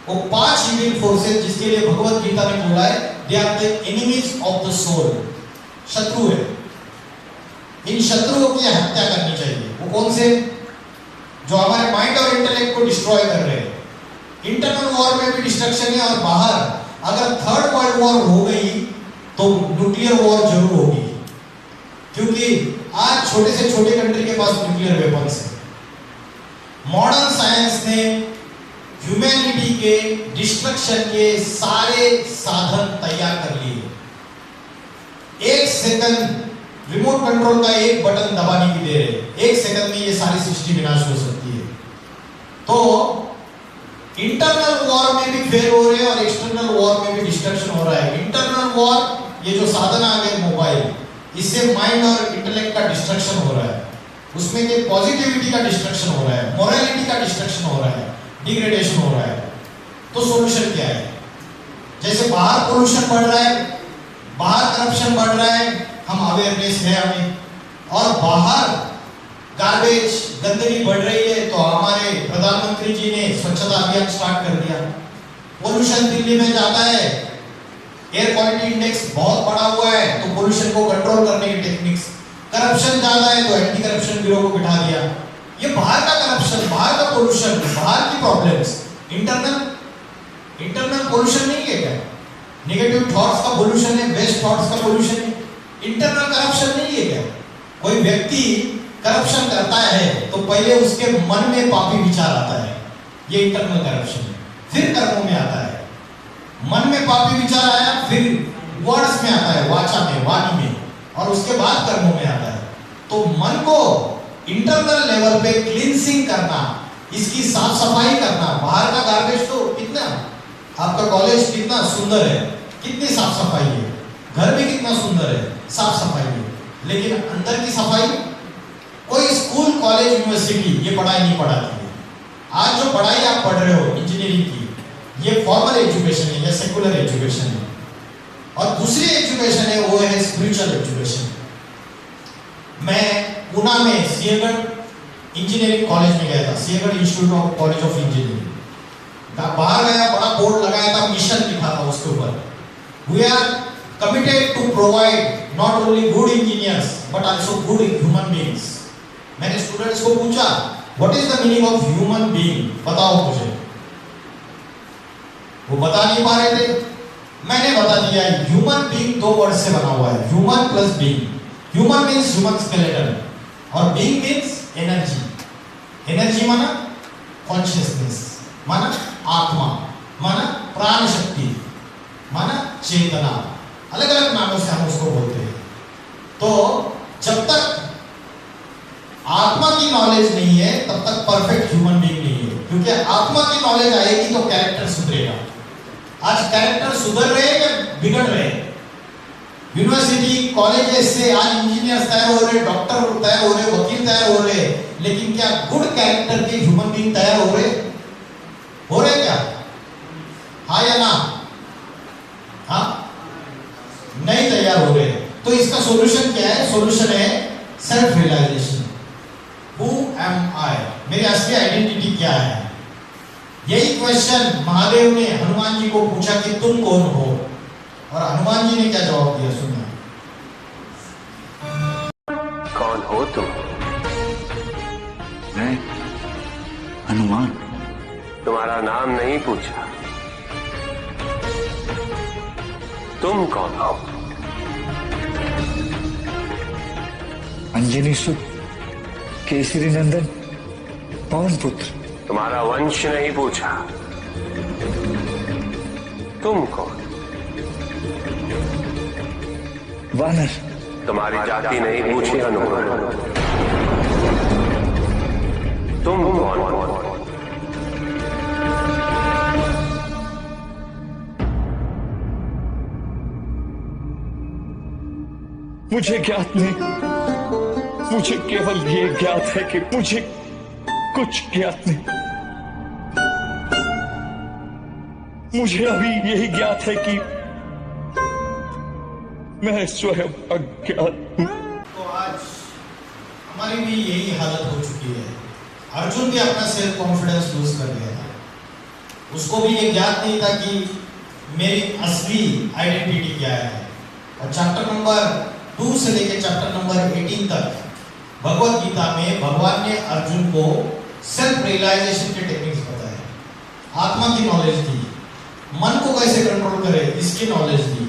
वो 5 इविल फोर्सेस जिसके लिए भगवत गीता ने बोला है, they are the enemies of the soul, शत्रु है। इन शत्रुओं की हत्या करनी चाहिए। वो कौन से? जो हमारे माइंड और इंटेलेक्ट को डिस्ट्रॉय कर रहे हैं। इंटरनल वॉर में भी डिस्ट्रक्शन है, और बाहर अगर थर्ड वर्ल्ड वॉर हो गई तो न्यूक्लियर वॉर जरूर होगी, क्योंकि आज छोटे से छोटे कंट्री के पास न्यूक्लियर वेपन्स है। मॉडर्न साइंस ने ह्यूमैनिटी के डिस्ट्रक्शन के सारे साधन तैयार कर लिए। 1 सेकंड रिमोट कंट्रोल का एक बटन दबाने की देर है, 1 सेकंड में ये सारी सृष्टि विनाश हो सकती है। तो इंटरनल वॉर में भी फेल हो रहे हैं और एक्सटर्नल वॉर में भी डिस्ट्रक्शन हो रहा है। इंटरनल वॉर, ये जो साधन आ गए मोबाइल, इससे माइंड और इंटेलेक्ट का डिस्ट्रक्शन हो रहा है। उसमें के पॉजिटिविटी का डिस्ट्रक्शन हो रहा है, मोरालिटी का डिस्ट्रक्शन हो रहा है, डिग्रेडेशन हो रहा है। तो सॉल्यूशन क्या है? जैसे बाहर पोल्यूशन बढ़ रहा है, बाहर करप्शन बढ़ रहा है, हम अवेयरनेस है हमें, और बाहर गार्बेज, गंदगी बढ़ रही है, तो हमारे प्रधानमंत्री जी ने स्वच्छता अभियान स्टार्ट कर दिया। पोल्यूशन दिल्ली में जाता है, एयर क्वालिटी इंडेक्स बहुत बढ़ा हुआ है, तो पोल्यूशन को कंट्रोल करने की टेक्निक्स। करप्शन ज्यादा है तो एंटी करप्शन ब्यूरो को बिठा दिया। ये बाहर का करप्शन, बाहर का पोल्यूशन, बाहर की प्रॉब्लम्स। इंटरनल पोल्यूशन नहीं है क्या? नेगेटिव थॉट्स का पोल्यूशन है, वेस्ट थॉट्स का पोल्यूशन है। इंटरनल करप्शन नहीं है क्या? कोई व्यक्ति करप्शन करता है तो पहले उसके मन में पापी विचार आता है, ये इंटरनल करप्शन है। फिर कर्मों में आता है, मन में पापी विचार आया, फिर वर्ड्स में आता है, वाचा में, वाणी में, और उसके बाद कर्मों में आता है। तो मन को इंटरनल लेवल पे क्लींसिंग करना, इसकी साफ सफाई करना। बाहर का गार्बेज तो कितना, आपका कॉलेज कितना सुंदर है, कितनी साफ सफाई है, घर भी कितना सुंदर है, साफ सफाई है, लेकिन अंदर की सफाई कोई स्कूल, कॉलेज, यूनिवर्सिटी ये पढ़ाई नहीं पढ़ाती है। आज जो पढ़ाई आप पढ़ रहे हो इंजीनियरिंग की, ये फॉर्मल एजुकेशन है या सेकुलर एजुकेशन है, और दूसरी एजुकेशन है वो है स्पिरिचुअल एजुकेशन। मैं पुणे में सिंहगढ़ इंजीनियरिंग कॉलेज में गया था, Sinhagad institute of college of engineering. बाहर गया, बड़ा बोर्ड लगाया था, मिशन लिखा था उसके ऊपर, we are committed to provide not only good engineers but also good human beings. मैंने स्टूडेंट्स को पूछा what is the meaning of human being, बताओ मुझे। वो बता नहीं पा रहे थे, मैंने बता दिया ह्यूमन बीइंग दो वर्ड से बना हुआ है, human plus being. Human means human skeleton और बीइंग मीन्स एनर्जी। एनर्जी माना कॉन्शियसनेस, माना आत्मा, माना प्राण शक्ति, माना चेतना। अलग अलग नामों से हम उसको बोलते हैं। तो जब तक आत्मा की नॉलेज नहीं है तब तक परफेक्ट ह्यूमन बीइंग नहीं है, क्योंकि आत्मा की नॉलेज आएगी तो कैरेक्टर सुधरेगा। आज कैरेक्टर सुधर रहे हैं या बिगड़ रहे हैं? यूनिवर्सिटी, कॉलेजेस से आज इंजीनियर्स तैयार हो रहे, डॉक्टर तैयार हो रहे, वकील तैयार हो रहे, लेकिन क्या गुड कैरेक्टर के ह्यूमन बीइंग तैयार हो रहे क्या? हाँ या ना? हाँ, नहीं तैयार हो रहे। तो इसका सॉल्यूशन क्या है? सॉल्यूशन है सेल्फ रियलाइजेशन। हु एम आई, मेरी असली आइडेंटिटी क्या है? यही क्वेश्चन महादेव ने हनुमान जी को पूछा कि तुम कौन हो, और हनुमान जी ने क्या जवाब दिया, सुनिए। कौन हो तुम? मैं हनुमान। तुम्हारा नाम नहीं पूछा, तुम कौन हो? अंजनी सुत, केसरी नंदन, पवन पुत्र। तुम्हारा वंश नहीं पूछा, तुम कौन? वानर। तुम्हारी जाति नहीं पूछी हनुमान, तुम कौन? मुझे ज्ञात नहीं, मुझे केवल ये ज्ञात है कि मुझे कुछ ज्ञात नहीं। मुझे अभी यही ज्ञात है कि मैं स्वयं अज्ञात हूं। तो आज हमारी भी यही हालत हो चुकी है। अर्जुन भी अपना सेल्फ कॉन्फिडेंस लूज कर गया था। उसको भी ये ज्ञात नहीं था कि मेरी असली आइडेंटिटी क्या है। और चैप्टर नंबर 2 से लेकर चैप्टर नंबर 18 तक भगवत गीता में भगवान ने अर्जुन को सेल्फ रियलाइजेशन के टेक्निक्स बताए, आत्मा की नॉलेज दी, मन को कैसे कंट्रोल करे इसकी नॉलेज दी,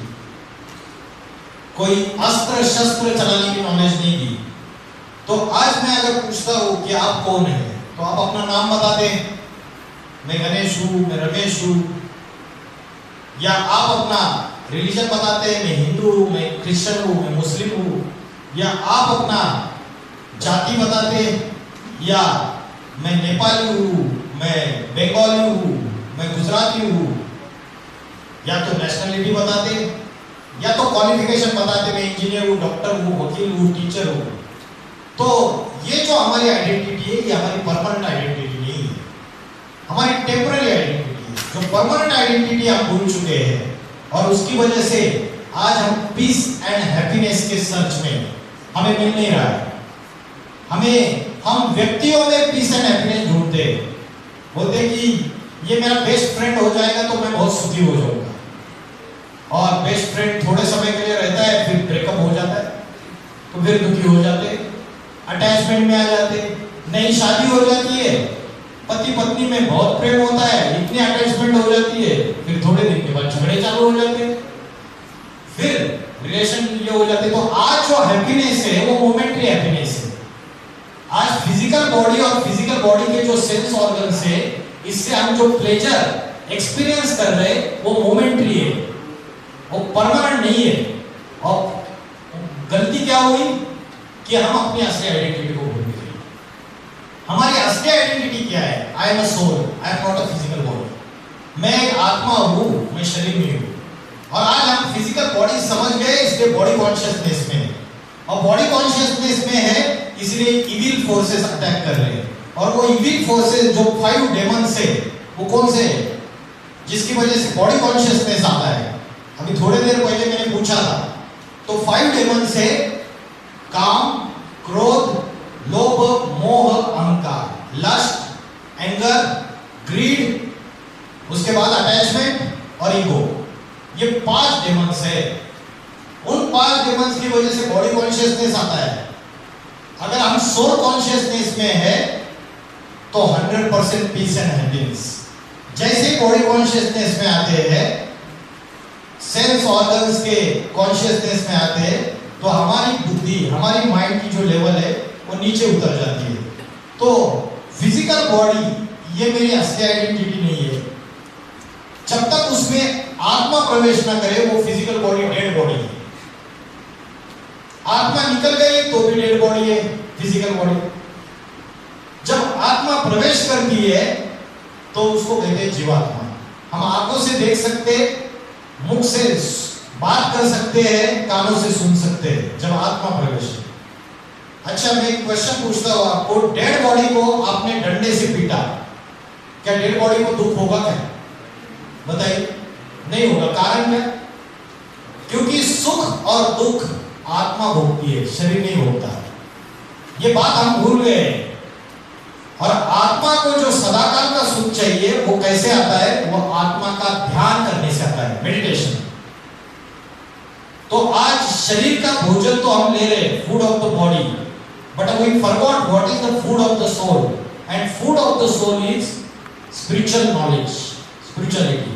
कोई अस्त्र शस्त्र चलाने की नॉलेज नहीं दी। तो आज मैं अगर पूछता हूं कि आप कौन है, तो आप अपना नाम बता दें, मैं गणेश हूं, मैं रमेश हूं, या आप अपना रिलीजन बताते हैं, मैं हिंदू हूं, मैं क्रिश्चियन हूं, मैं मुस्लिम हूं, या आप अपना जाति बताते, या मैं नेपाली हूं, मैं बंगाली हूं, मैं गुजराती हूं, या तो नेशनलिटी बताते, या तो क्वालिफिकेशन बताते, मैं इंजीनियर हूं, डॉक्टर हूं, वकील हूं, टीचर हूं। तो ये जो हमारी आइडेंटिटी है, ये हमारी परमानेंट आइडेंटिटी नहीं है, हमारी टेम्पररी आइडेंटिटी है। जो परमानेंट आइडेंटिटी हम भूल चुके हैं, और उसकी वजह से आज हम पीस एंड हैप्पीनेस के सर्च में हमें मिल नहीं रहा है। हम व्यक्तियों में पीस एंड हैप्पीनेस ढूंढते हैं, बोलते कि ये मेरा बेस्ट फ्रेंड हो जाएगा तो मैं बहुत सुखी हो जाऊंगा, और बेस्ट फ्रेंड थोड़े समय के लिए रहता है, फिर ब्रेकअप हो जाता है, तो फिर दुखी हो जाते, अटैचमेंट में आ जाते, नई शादी हो जाती है, पति पत्नी में बहुत प्रेम होता है, इतनी अटैचमेंट हो जाती है, फिर थोड़े दिन के बाद झगड़े चालू हो जाते हैं, फिर रिलेशन ये हो जाते। तो आज जो हैप्पीनेस है वो मोमेंटरी हैप्पीनेस है, आज फिजिकल बॉडी और फिजिकल बॉडी के जो सेंस ऑर्गन्स है, इससे हम जो प्लेजर एक्सपीरियंस कर रहे हैं वो मोमेंटरी है, वो परमानेंट नहीं है। और गलती क्या हुई कि हम अपनी असली आइडेंटिटी को भूल गए। हमारी असली आइडेंटिटी क्या है? I am a soul, I am not a physical body. मैं एक आत्मा हूं, मैं शरीर में हूं। और आज हम फिजिकल बॉडी समझ गए, इसलिए बॉडी कॉन्शियसनेस में है। और बॉडी कॉन्शियसनेस में है इसलिए इविल फोर्सेस अटैक कर रहे हैं। और वो इविल फोर्सेस जो 5 डेमन्स है, वो कौन से है? जिसकी वजह से बॉडी कॉन्शियसनेस आता है। अभी थोड़ी देर पहले मैंने पूछा था, तो 5 डेमन्स है काम, क्रोध, लोभ, मोह, अहंकार, लस्ट, एंगर, ग्रीड, उसके बाद अटैचमेंट और ईगो। ये 5 डेमन्स है। उन 5 डेमन्स की वजह से बॉडी कॉन्शियसनेस आता है। अगर हम सोल कॉन्शियसनेस में है तो 100% पीस एंड हैप्पीनेस। जैसे बॉडी कॉन्शियसनेस में आते हैं, सेंस ऑर्गन्स के कॉन्शियसनेस में आते हैं, तो हमारी बुद्धि, हमारी माइंड की जो लेवल है वो नीचे उतर जाती है। तो फिजिकल बॉडी ये मेरी असली आइडेंटिटी नहीं है। जब तक उसमें आत्मा प्रवेश ना करे वो फिजिकल बॉडी डेड बॉडी है। आत्मा निकल गई तो भी डेड बॉडी है फिजिकल बॉडी। जब आत्मा प्रवेश करती है तो उसको कहते हैं जीवात्मा। हम आंखों से देख सकते, मुख से बात कर सकते हैं, कानों से सुन सकते हैं, जब आत्मा प्रवेश। अच्छा, मैं एक क्वेश्चन पूछता हूं आपको, डेड बॉडी को आपने डंडे से पीटा, क्या डेड बॉडी को दुख होगा क्या? बताइए, नहीं होगा। कारण क्या? क्योंकि सुख और दुख आत्मा भोगती है, शरीर नहीं भोगता। ये बात हम भूल गए। और आत्मा को जो सदाकाल का सुख चाहिए वो कैसे आता है? वो आत्मा का ध्यान करने से आता है, मेडिटेशन। तो आज शरीर का भोजन तो हम ले रहे, food of the body, but we forgot what is the food of the soul. And food of the soul is spiritual knowledge, spirituality.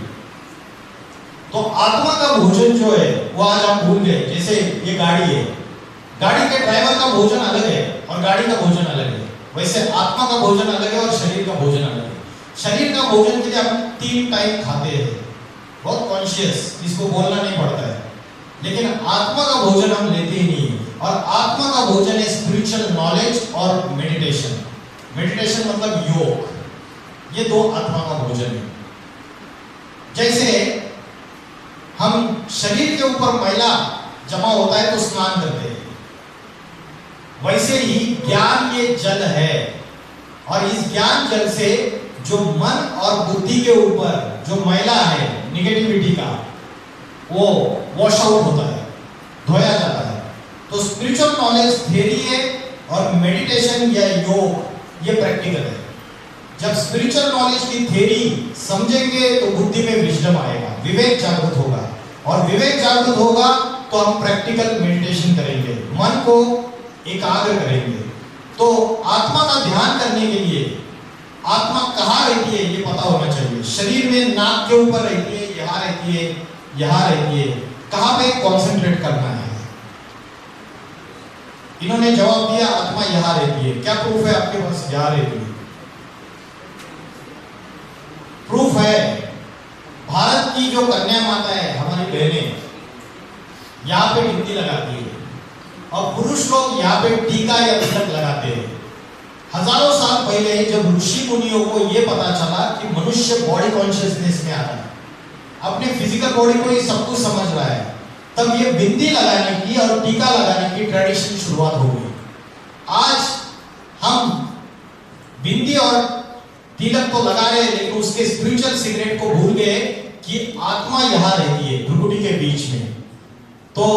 तो आत्मा का भोजन जो है वो आज हम भूल गए। जैसे ये गाड़ी है, गाड़ी के ड्राइवर का भोजन अलग है और गाड़ी का भोजन अलग है। वैसे आत्मा का भोजन अलग है और शरीर का भोजन अलग है। शरीर का भोजन के लिए हम 3 टाइम खाते हैं, बहुत कॉन्शियस, इसको बोलना नहीं पड़ता है। लेकिन आत्मा का भोजन हम लेते ही नहीं है। और आत्मा का भोजन है स्पिरिचुअल नॉलेज और मेडिटेशन। मेडिटेशन मतलब योग। ये 2 आत्मा का भोजन है। जैसे हम शरीर के ऊपर मैला जमा होता है तो स्नान करते हैं, वैसे ही ज्ञान ये जल है। और इस ज्ञान जल से जो मन और बुद्धि के ऊपर जो मैला है निगेटिविटी का, वो वॉश आउट होता है, धोया जाता है। तो स्पिरिचुअल नॉलेज थ्योरी है और मेडिटेशन या योग ये प्रैक्टिकल है। जब स्पिरिचुअल नॉलेज की थ्योरी समझेंगे तो बुद्धि में विजडम आएगा, विवेक जागृत होगा। और विवेक जागृत होगा तो हम प्रैक्टिकल मेडिटेशन करेंगे, मन को एकाग्र करेंगे। तो आत्मा का ध्यान करने के लिए आत्मा कहाँ रहती है ये पता होना चाहिए। शरीर में नाक के ऊपर रहती है, यहाँ रहती है, यहाँ रहती है, कहाँ पे कॉन्सेंट्रेट करना है? इन्होंने जवाब दिया आत्मा यहाँ रहती है। क्या प्रूफ है आपके पास? यहाँ रहती है, प्रूफ है। भारत की जो कन्या माता है, हमारी बहनें, यहाँ पे बिंदी लगाती है और पुरुष लोग यहाँ पे टीका या तिलक लगाते हैं। हजारों साल पहले जब ऋषि मुनियों को ये पता चला कि मनुष्य बॉडी कॉन्शियसनेस में आ रहा है, अपने फिजिकल बॉडी को ये सब कुछ समझ रहा है, तब ये बिंदी लगाने की और टीका लगाने की ट्रेडिशन शुरुआत हो गई। आज हम बिंदी और तिलक तो लगा रहे हैं, लेकिन उसके स्पिरिचुअल सीक्रेट को भूल गए कि आत्मा यहाँ रहती है भ्रुकुटी के बीच में। तो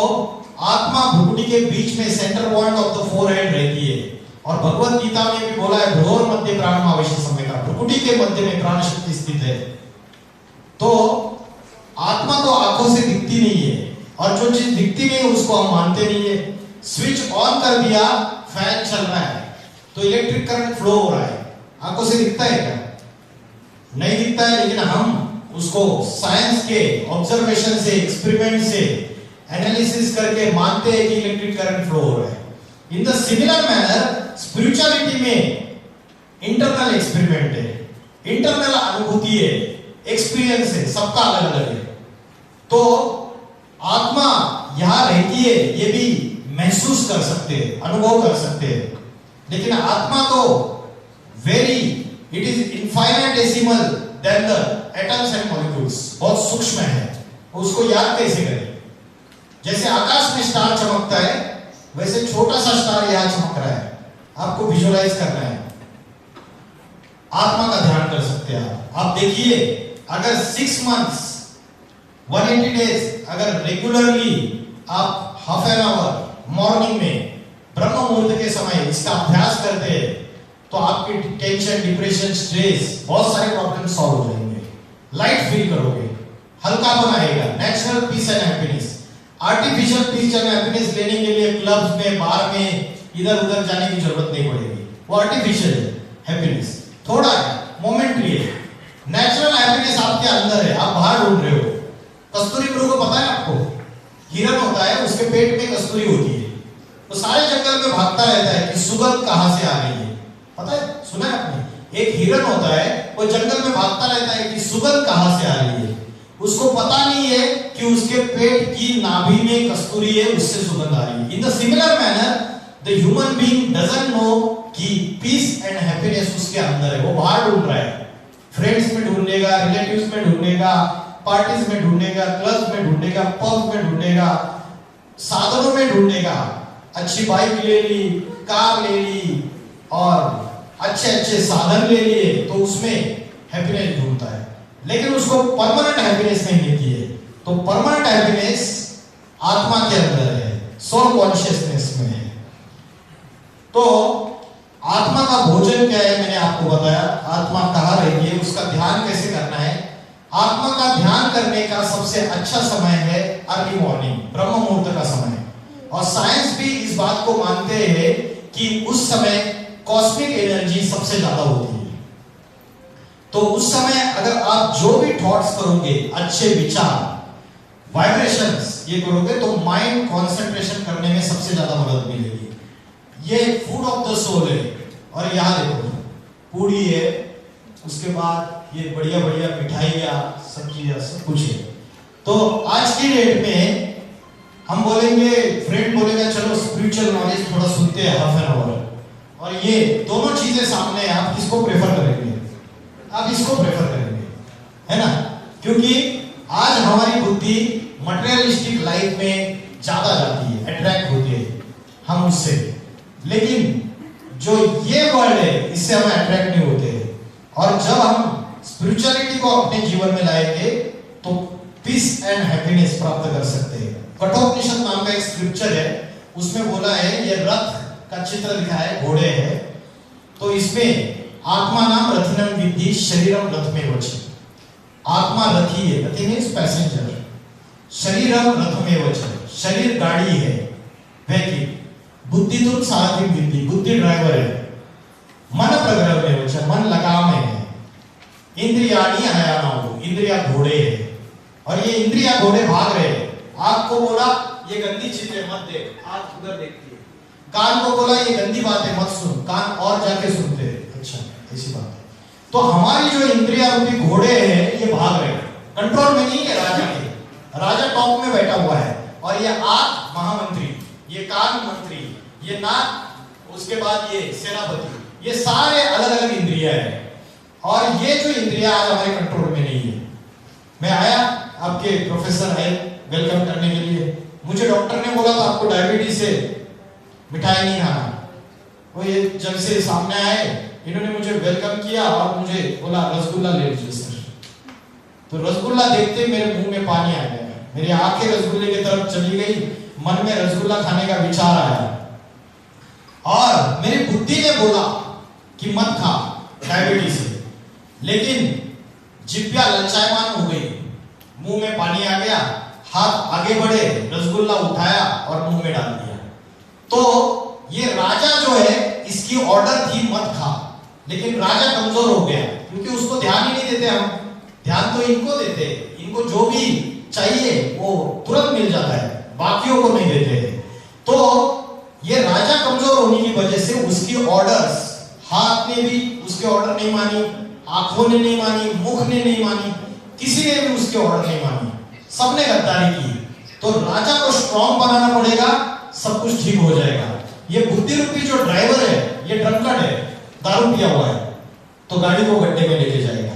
आत्मा भ्रुकुटी के बीच में centre point of the forehead रहती है। और भगवत गीता में भी बोला है भ्रूर मध्य प्राण आवेश समय का, भ्रुकुटी के मध्य में प्राण शक्ति स्थित है। तो आत्मा तो आंखों से दिखती नहीं है, और जो चीज दिखती नहीं उसको हम मानते नहीं है। स्विच ऑन कर दिया, फैन चल रहा है तो इलेक्ट्रिक करंट फ्लो हो रहा है, आंखों से दिखता है क्या? नहीं दिखता है। लेकिन हम उसको साइंस के ऑब्जर्वेशन से, एक्सपेरिमेंट से एनालिसिस करके मानते हैं कि इलेक्ट्रिक करंट फ्लो हो रहा है। In the similar manner spirituality में इंटरनल एक्सपेरिमेंट है, इंटरनल अनुभूति है, एक्सपीरियंस है, सबका अलग अलग है। तो आत्मा यहां रहती है, ये भी महसूस कर सकते हैं, अनुभव कर सकते हैं। लेकिन आत्मा तो very, it is infinitesimal then the atoms and molecules, बहुत सूक्ष्म है। उसको याद कैसे करें? जैसे आकाश में स्टार चमकता है, वैसे छोटा सा स्टार यहां चमक रहा है, आपको विजुअलाइज करना है, आत्मा का ध्यान कर सकते हैं आप देखिए, अगर 6 मंथ्स 180 डेज अगर रेगुलरली आप हाफ एन आवर मॉर्निंग में ब्रह्म मुहूर्त के समय इसका अभ्यास करते हैं तो आपकी टेंशन, डिप्रेशन, स्ट्रेस, बहुत सारे प्रॉब्लम सॉल्व हो जाएंगे, लाइट फील करोगे, हल्कापन आएगा, natural peace and happiness. Artificial peace and happiness लेने के लिए क्लब्स में, बार में इधर उधर जाने की जरूरत नहीं पड़ेगी, वो आर्टिफिशियल हैप्पीनेस थोड़ा है, मोमेंटरी है। नेचुरल हैप्पीनेस आपके अंदर है, आप बाहर ढूंढ रहे हो। कस्तूरी मृग को पता है आपको? हिरन होता है, उसके पेट में कस्तूरी होती है, तो सारे जंगल में भागता रहता है कि सुगंध कहां से आ रही है, पता है, सुना है आपने? एक हिरन होता है, वो जंगल में भागता रहता है कि सुगंध कहां से आ रही है, उसको पता नहीं है कि उसके पेट की नाभि में कस्तूरी है, उससे सुगंध आ रही है। In the similar manner the human being doesn't know कि पीस एंड हैप्पीनेस उसके अंदर है, वो बाहर ढूंढ रहा है, फ्रेंड्स में ढूंढेगा, रिलेटिव्स में ढूंढेगा, पार्टीज में ढूंढेगा, क्लब्स में ढूंढेगा, पब में ढूंढेगा, साधनों में ढूंढेगा, अच्छी बाइक ले ली, कार ले ली और अच्छे अच्छे साधन ले लिए, तो उसमें हैप्पीनेस ढूंढता है, लेकिन उसको परमानेंट हैप्पीनेस नहीं मिलती है। तो परमानेंट हैप्पीनेस आत्मा के अंदर है, सोल कॉन्शियसनेस में है। तो आत्मा का भोजन क्या है, मैंने आपको बताया, आत्मा कहाँ रहती है, उसका ध्यान कैसे करना है। आत्मा का ध्यान करने का सबसे अच्छा समय है अर्ली मॉर्निंग, ब्रह्म मुहूर्त का समय। और साइंस भी इस बात को मानते हैं कि उस समय कॉस्मिक एनर्जी सबसे ज्यादा होती है। तो उस समय अगर आप जो भी थॉट्स करोगे, अच्छे विचार, वाइब्रेशंस ये करोगे, तो माइंड कंसंट्रेशन करने में सबसे ज्यादा मदद मिलेगी। ये फूड ऑफ द सोल है। और यहाँ देखो, पूड़ी है, उसके बाद ये बढ़िया बढ़िया मिठाइयाँ, सब्जियाँ, सब कुछ है। तो आज की डेट में हम बोलेंगे, फ्रेंड बोलेगा चलो स्पिरिचुअल नॉलेज थोड़ा सुनते हैं हाफ एन आवर, और ये दोनों चीजें सामने हैं, आप किसको प्रेफर करेंगे? आप इसको प्रेफर करेंगे, है ना? क्योंकि आज हमारी बुद्धि मटेरियलिस्टिक लाइफ में ज्यादा जाती है, अट्रैक्ट होती है हम उससे, लेकिन जो ये वर्ल्ड है इससे हम अट्रैक्ट नहीं होते। और जब हम स्पिरिचुअलिटी को अपने जीवन में लाएंगे तो पीस एंड हैप्पीनेस प्राप्त कर सकते हैं। कठोपनिषद नाम का एक स्क्रिप्चर है, उसमें बोला है, ये रथ का चित्र दिखा है, घोड़े है, तो इसमें आत्मा नाम रथिनम विद्धि शरीरम रथ में वच। आत्मा रथी है, रथी मींस पैसेंजर, शरीरम रथ में वच, शरीर गाड़ी है, व्हीकल, बुद्धि तुम सारथी विद्धि, बुद्धि ड्राइवर है, मन प्रग्रह में वच, मन लगाम है, इंद्रियाणी आयानाओ, इंद्रिया घोड़े है, और ये इंद्रिया घोड़े भाग रहे हैं। आंख को बोला ये गंदी चीजें मत देख, आंख उधर देखती है। कान को बोला ये गंदी बातें मत सुन, कान और जाके सुनते हैं, अच्छा ऐसी बात है। तो हमारी जो इंद्रिया रूपी घोड़े हैं ये भाग रहे हैं, कंट्रोल में नहीं है राजा के, राजा टॉप में बैठा हुआ है, और ये आंख महामंत्री, ये कान मंत्री, ये नाक, उसके बाद ये सेनापति, ये सारे अलग अलग इंद्रिया है। और ये जो इंद्रिया आज हमारे कंट्रोल में नहीं है। मैं आया, आपके प्रोफेसर आए वेलकम करने के लिए, मुझे डॉक्टर ने बोला था आपको डायबिटीज है, मिठाई नहीं खाना। वो ये जब से सामने आए, इन्होंने मुझे वेलकम किया और मुझे बोला रसगुल्ला ले लीजिए सर। तो रसगुल्ला देखते मेरे मुंह में पानी आ गया, मेरी आंखें रसगुल्ले की तरफ चली गई, मन में रसगुल्ला खाने का विचार आया, और मेरी बुद्धि ने बोला कि मत खा, डायबिटीज है। लेकिन जिह्वा ललचायमान हो गई, मुंह में पानी आ गया, हाथ आगे बढ़े, रसगुल्ला उठाया और मुंह में डाल दिया। तो ये राजा जो है, इसकी ऑर्डर थी मत खा, लेकिन राजा कमजोर हो गया, क्योंकि उसको ध्यान ही नहीं देते हम, ध्यान तो इनको देते, इनको जो भी चाहिए वो तुरंत मिल जाता है, बाकियों को नहीं देते। तो ये राजा राजा कमजोर होने की वजह से उसकी ऑर्डर्स, हाथ ने भी उसके ऑर्डर नहीं मानी, आंखों ने नहीं मानी, मुख ने नहीं मानी, किसी ने भी उसके ऑर्डर नहीं मानी, सबने गद्दारी की। तो राजा को स्ट्रॉन्ग बनाना पड़ेगा, सब कुछ ठीक हो जाएगा। ये बुद्धि रूपी जो ड्राइवर है, ये ड्रंकर्ड है, दारू पिया हुआ है, तो गाड़ी को गड्ढे में लेके जाएगा।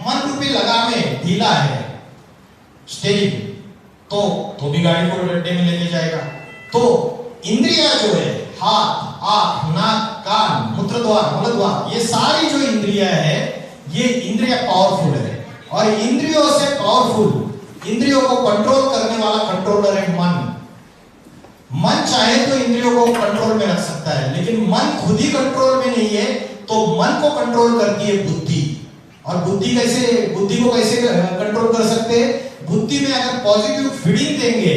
मन रूपी लगाम ढीला है, स्टेरिंग, तो भी गाड़ी को गड्ढे में लेके जाएगा। तो इंद्रिया जो है, हाथ, आंख, नाक, कान, मूत्रद्वार, मलद्वार, ये सारी जो इंद्रिया है, ये इंद्रिया पावरफुल है। और इंद्रियों से पावरफुल, इंद्रियों को कंट्रोल करने वाला कंट्रोलर है मन। मन चाहे तो इंद्रियों को कंट्रोल में रख सकता है, लेकिन मन खुद ही कंट्रोल में नहीं है, तो मन को कंट्रोल करती है बुद्धि। और बुद्धि को कैसे कंट्रोल कर सकते हैं? बुद्धि में अगर पॉजिटिव फीडिंग देंगे,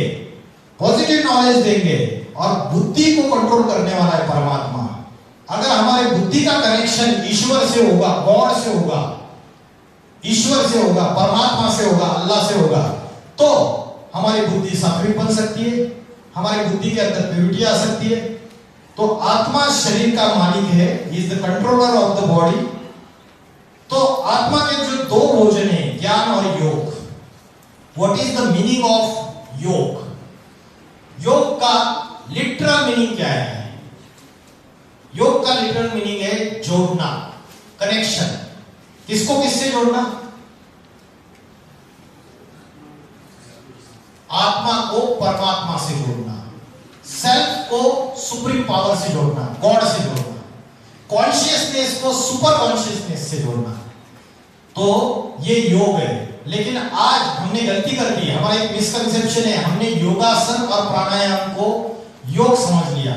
पॉजिटिव नॉलेज देंगे, और बुद्धि को कंट्रोल करने वाला है परमात्मा। अगर हमारे बुद्धि का कनेक्शन ईश्वर से होगा, गॉड से होगा, ईश्वर से होगा, परमात्मा से होगा, अल्लाह से होगा, तो हमारी बुद्धि सात्विक बन सकती है, हमारी बुद्धि के अंदर प्यूरिटी आ सकती है। तो आत्मा शरीर का मालिक है, is the controller of the body. तो आत्मा के जो दो भोजन है, ज्ञान और योग। What is the meaning of योग? योग का लिटरल मीनिंग क्या है? योग का लिटरल मीनिंग है जोड़ना, कनेक्शन। किसको किससे जोड़ना? आत्मा को परमात्मा से जोड़ना, सेल्फ को सुप्रीम पावर से जोड़ना, गॉड से जोड़ना, कॉन्शियसनेस को सुपर कॉन्शियसनेस से जोड़ना। तो ये योग है। लेकिन आज हमने गलती कर दी, हमारा एक मिसकंसेप्शन है, हमने योगासन और प्राणायाम को योग समझ लिया।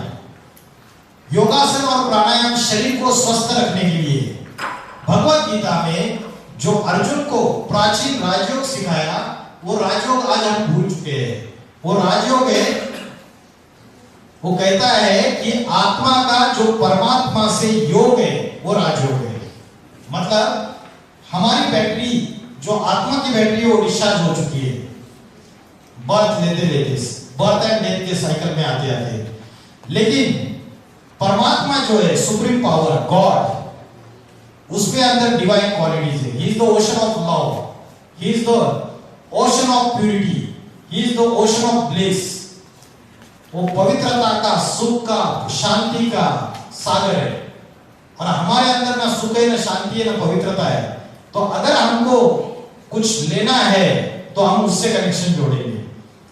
योगासन और प्राणायाम शरीर को स्वस्थ रखने के लिए। भगवत गीता में जो अर्जुन को प्राचीन राजयोग सिखाया, वो राजयोग आज हम भूल चुके हैं। वो राजयोग है, वो कहता है कि आत्मा का जो परमात्मा से योग है, वो राजयोग है। मतलब हमारी बैटरी, जो आत्मा की बैटरी है, वो डिस्चार्ज हो चुकी है बर्थ लेते लेते, बर्थ एंड डेथ के साइकिल में आते आते। लेकिन परमात्मा जो है, सुप्रीम पावर, गॉड, उसके अंदर डिवाइन क्वालिटीज है। He is the ocean of love, he is the ocean of purity, he is the ocean of bliss. वो पवित्रता का, सुख का, शांति का सागर है। और हमारे अंदर ना सुख है, ना शांति है, ना पवित्रता है। तो अगर हमको कुछ लेना है तो हम उससे कनेक्शन जोड़ेंगे।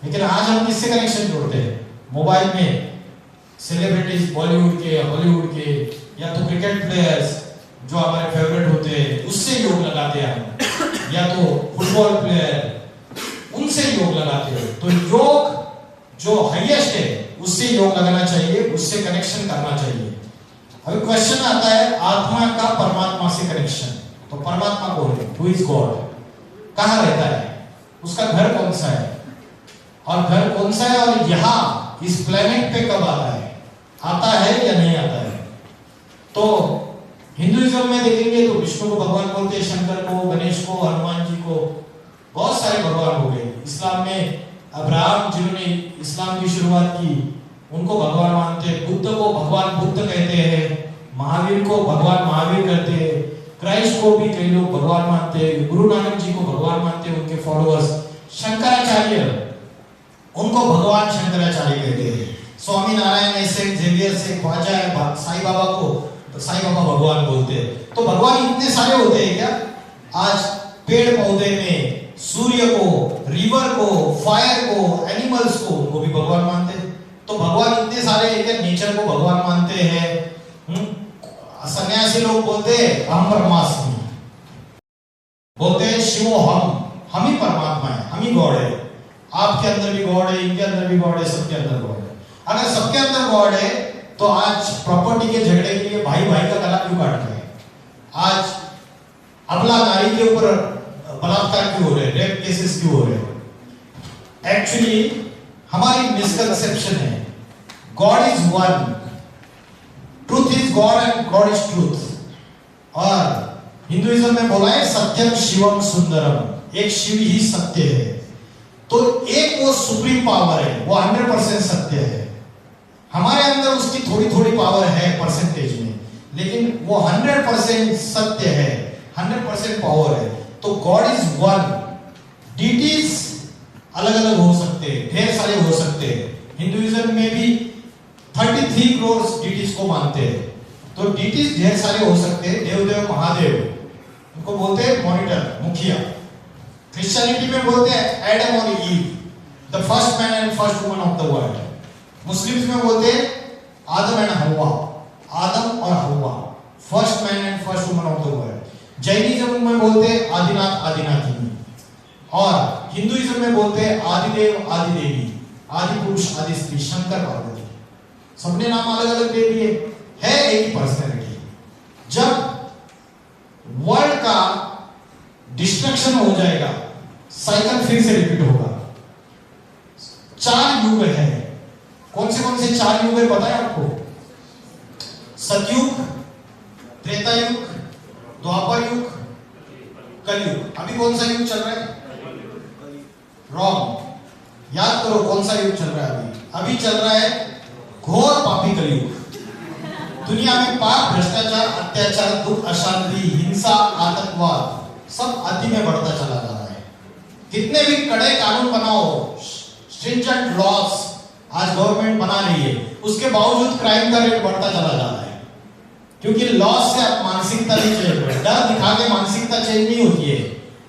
लेकिन आज हम किससे कनेक्शन जोड़ते हैं? मोबाइल में सेलिब्रिटीज, बॉलीवुड के, हॉलीवुड के, या तो क्रिकेट प्लेयर्स जो हमारे फेवरेट होते हैं, उससे योग लगाते हैं हम, या तो फुटबॉल प्लेयर, उनसे योग लगाते हैं। तो योग जो हाईएस्ट है, उससे योग लगाना चाहिए, उससे कनेक्शन करना चाहिए। अभी क्वेश्चन आता है आत्मा का परमात्मा से कनेक्शन। तो परमात्मा कौन है? Who is God? कहाँ रहता है? उसका घर कौन सा है? और घर कौन सा है? और यहाँ इस प्लेनेट पे कब आता है? आता है या नहीं आता है? तो हिंदुइज्म में देखेंगे तो विष्णु को भगवान बोलते हैं, शंकर को, गणेश को, हनुमान जी को, बहुत सारे भगवान हो गए। इस्लाम में अब्राहम जिन्होंने इस्लाम की शुरुआत की, उनको भगवान मानते हैं। बुद्ध को भगवान बुद्ध कहते हैं, महावीर को भगवान महावीर कहते हैं, क्राइस्ट को भी कई लोग भगवान मानते हैं, गुरु नानक जी को भगवान मानते हैं, उनके फॉलोअर्स। शंकराचार्य, उनको भगवान शंकराचार्य कहते हैं। स्वामी नारायण ऐसे, जेवियर से, ख्वाजा है, साईं बाबा को साईं बाबा भगवान बोलते हैं। तो भगवान इतने सारे होते हैं क्या? आज पेड़ पौधे में सूर्य को, रिवर को, फायर को, एनिमल्स को, उनको भी भगवान मानते हैं। तो भगवान इतने सारे हैं क्या? नेचर को भगवान मानते हैं। सन्यासी लोग बोलते हैं हम ब्रह्मास्मि, बोलते हैं शिवो हम ही परमात्मा है, हम ही गॉड है। आपके अंदर भी गॉड है, इनके अंदर भी गॉड है, सबके अंदर गॉड है। अगर सबके अंदर गॉड है तो आज प्रॉपर्टी के झगड़े के लिए भाई भाई का गला क्यों काट रहे हैं? आज अबला नारी के ऊपर बलात्कार क्यों हो रहे हैं? रेप केसेस क्यों हो रहे हैं? एक्चुअली हमारी मिसकंसेप्शन है। God is one, truth is God and God is truth. और हिंदुइज्म में बोला है सत्यम शिवम सुंदरम, एक शिव ही सत्य है। तो एक वो सुप्रीम पावर है, वो 100% सत्य है। हमारे अंदर उसकी थोड़ी लेकिन वो 100% सत्य है, 100% पावर है। तो गॉड इज वन। डीटीज अलग अलग हो सकते हैं, ढेर सारे हो सकते हैं। हिंदुइज्म में भी 33 करोड़ डीटीज को मानते हैं। तो डीटीज ढेर सारे हो सकते हैं। देवदेव महादेव उनको बोलते हैं मॉनिटर, मुखिया। क्रिश्चियनिटी में बोलते हैं एडम और Eve, the first man and first woman of the world. Muslims में बोलते हैं आदम एंड हव्वा, आदम और हव्वा, first man and first woman of the world. Jainism में बोलते हैं आदिनाथ आदिनाथिनी, और हिंदुइज्म में बोलते हैं आदिदेव आदिदेवी, आदि पुरुष आदि स्त्री, शंकर पार्वती। सबने नाम अलग अलग दे दिए, है एक ही पर्सनैलिटी। जब वर्ल्ड का डिस्ट्रक्शन हो जाएगा, साइकिल फिर से रिपीट होगा। 4 युग है। कौन से 4 युग है पता है आपको? सतयुग, त्रेता युग, द्वापर युग, कलयुग। अभी कौन सा युग चल रहा है? रॉन्ग। याद करो कौन सा युग चल रहा है अभी? अभी चल रहा है घोर पापी कलयुग। दुनिया में पाप, भ्रष्टाचार, अत्याचार, दुख, अशांति, हिंसा, आतंकवाद सब अति में बढ़ता चला जा रहा है। कितने भी कड़े कानून बनाओ, स्ट्रिंजेंट लॉस आज गवर्नमेंट बना रही है, उसके बावजूद क्राइम का रेट बढ़ता चला जा रहा है। क्योंकि लॉस से मानसिकता नहीं चेंज हो रही। डर दिखा के मानसिकता चेंज नहीं होती है,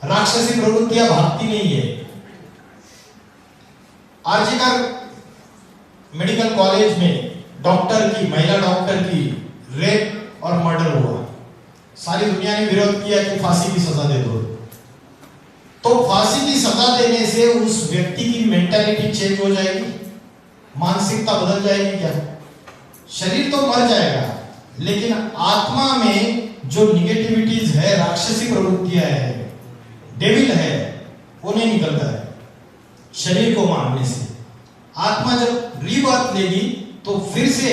राक्षसी प्रवृत्तियां भागती नहीं है। आरजीकर मेडिकल कॉलेज में डॉक्टर की, महिला डॉक्टर की रेप और मर्डर हुआ। सारी दुनिया ने विरोध किया कि फांसी की सजा दे दो। तो फांसी की सजा देने से उस व्यक्ति की मेंटालिटी चेंज हो जाएगी, मानसिकता बदल जाएगी क्या? शरीर तो मर जाएगा, लेकिन आत्मा में जो निगेटिविटीज है, राक्षसी प्रवृत्तियां है, डेविल है, वो नहीं निकलता है शरीर को मारने से। आत्मा जब रीबर्थ लेगी तो फिर से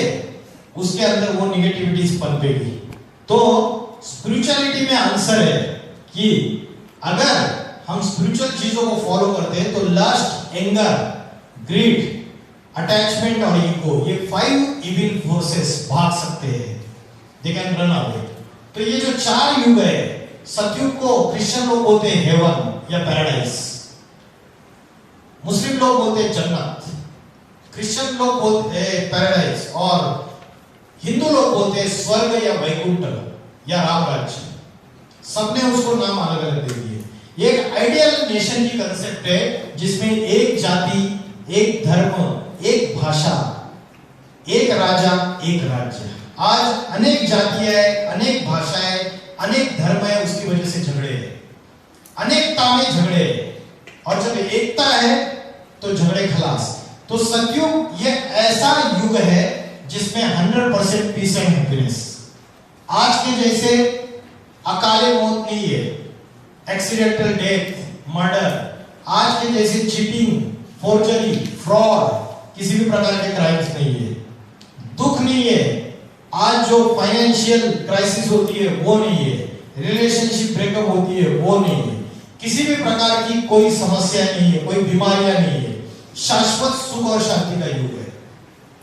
उसके अंदर वो निगेटिविटीज पनपेगी। तो स्पिरिचुअलिटी में आंसर है कि अगर हम स्पिरिचुअल चीजों को फॉलो करते हैं तो लस्ट, एंगर, ग्रीड, अटैचमेंट और ईगो, ये 5 इविल फोर्सेस भाग सकते हैं। They can run away. तो ये जो 4 युग है, सतयुग को क्रिश्चियन लोग बोलते हैं हेवन या पैराडाइज, मुस्लिम लोग बोलते हैं जन्नत, क्रिश्चियन लोग बोलते हैं पैराडाइज, और हिंदू लोग बोलते हैं स्वर्ग या वैकुंठ या राम राज्य। सबने उसको नाम अलग अलग दे दिए। एक आइडियल नेशन की कंसेप्ट है जिसमें एक जाति, एक धर्म, एक भाषा, एक राजा, एक राज्य। आज अनेक जातियां हैं, अनेक भाषाएं, अनेक धर्म है, उसकी वजह से झगड़े हैं, अनेकता में झगड़े हैं। और जब एकता है तो झगड़े खलास। तो सतयुग ये ऐसा युग है जिसमें 100% पीस एंड हैप्पीनेस। आज के जैसे अकाले मौत नहीं है, एक्सीडेंटल डेथ, मर्डर, आज के जैसे चीटिंग, फोर्जरी, फ्रॉड, किसी भी प्रकार के क्राइम्स नहीं है, दुख नहीं है। आज जो फाइनेंशियल क्राइसिस होती है वो नहीं है, रिलेशनशिप ब्रेकअप होती है वो नहीं है, किसी भी प्रकार की कोई समस्या नहीं है, कोई बीमारियां नहीं है। शाश्वत सुख और शांति का युग है।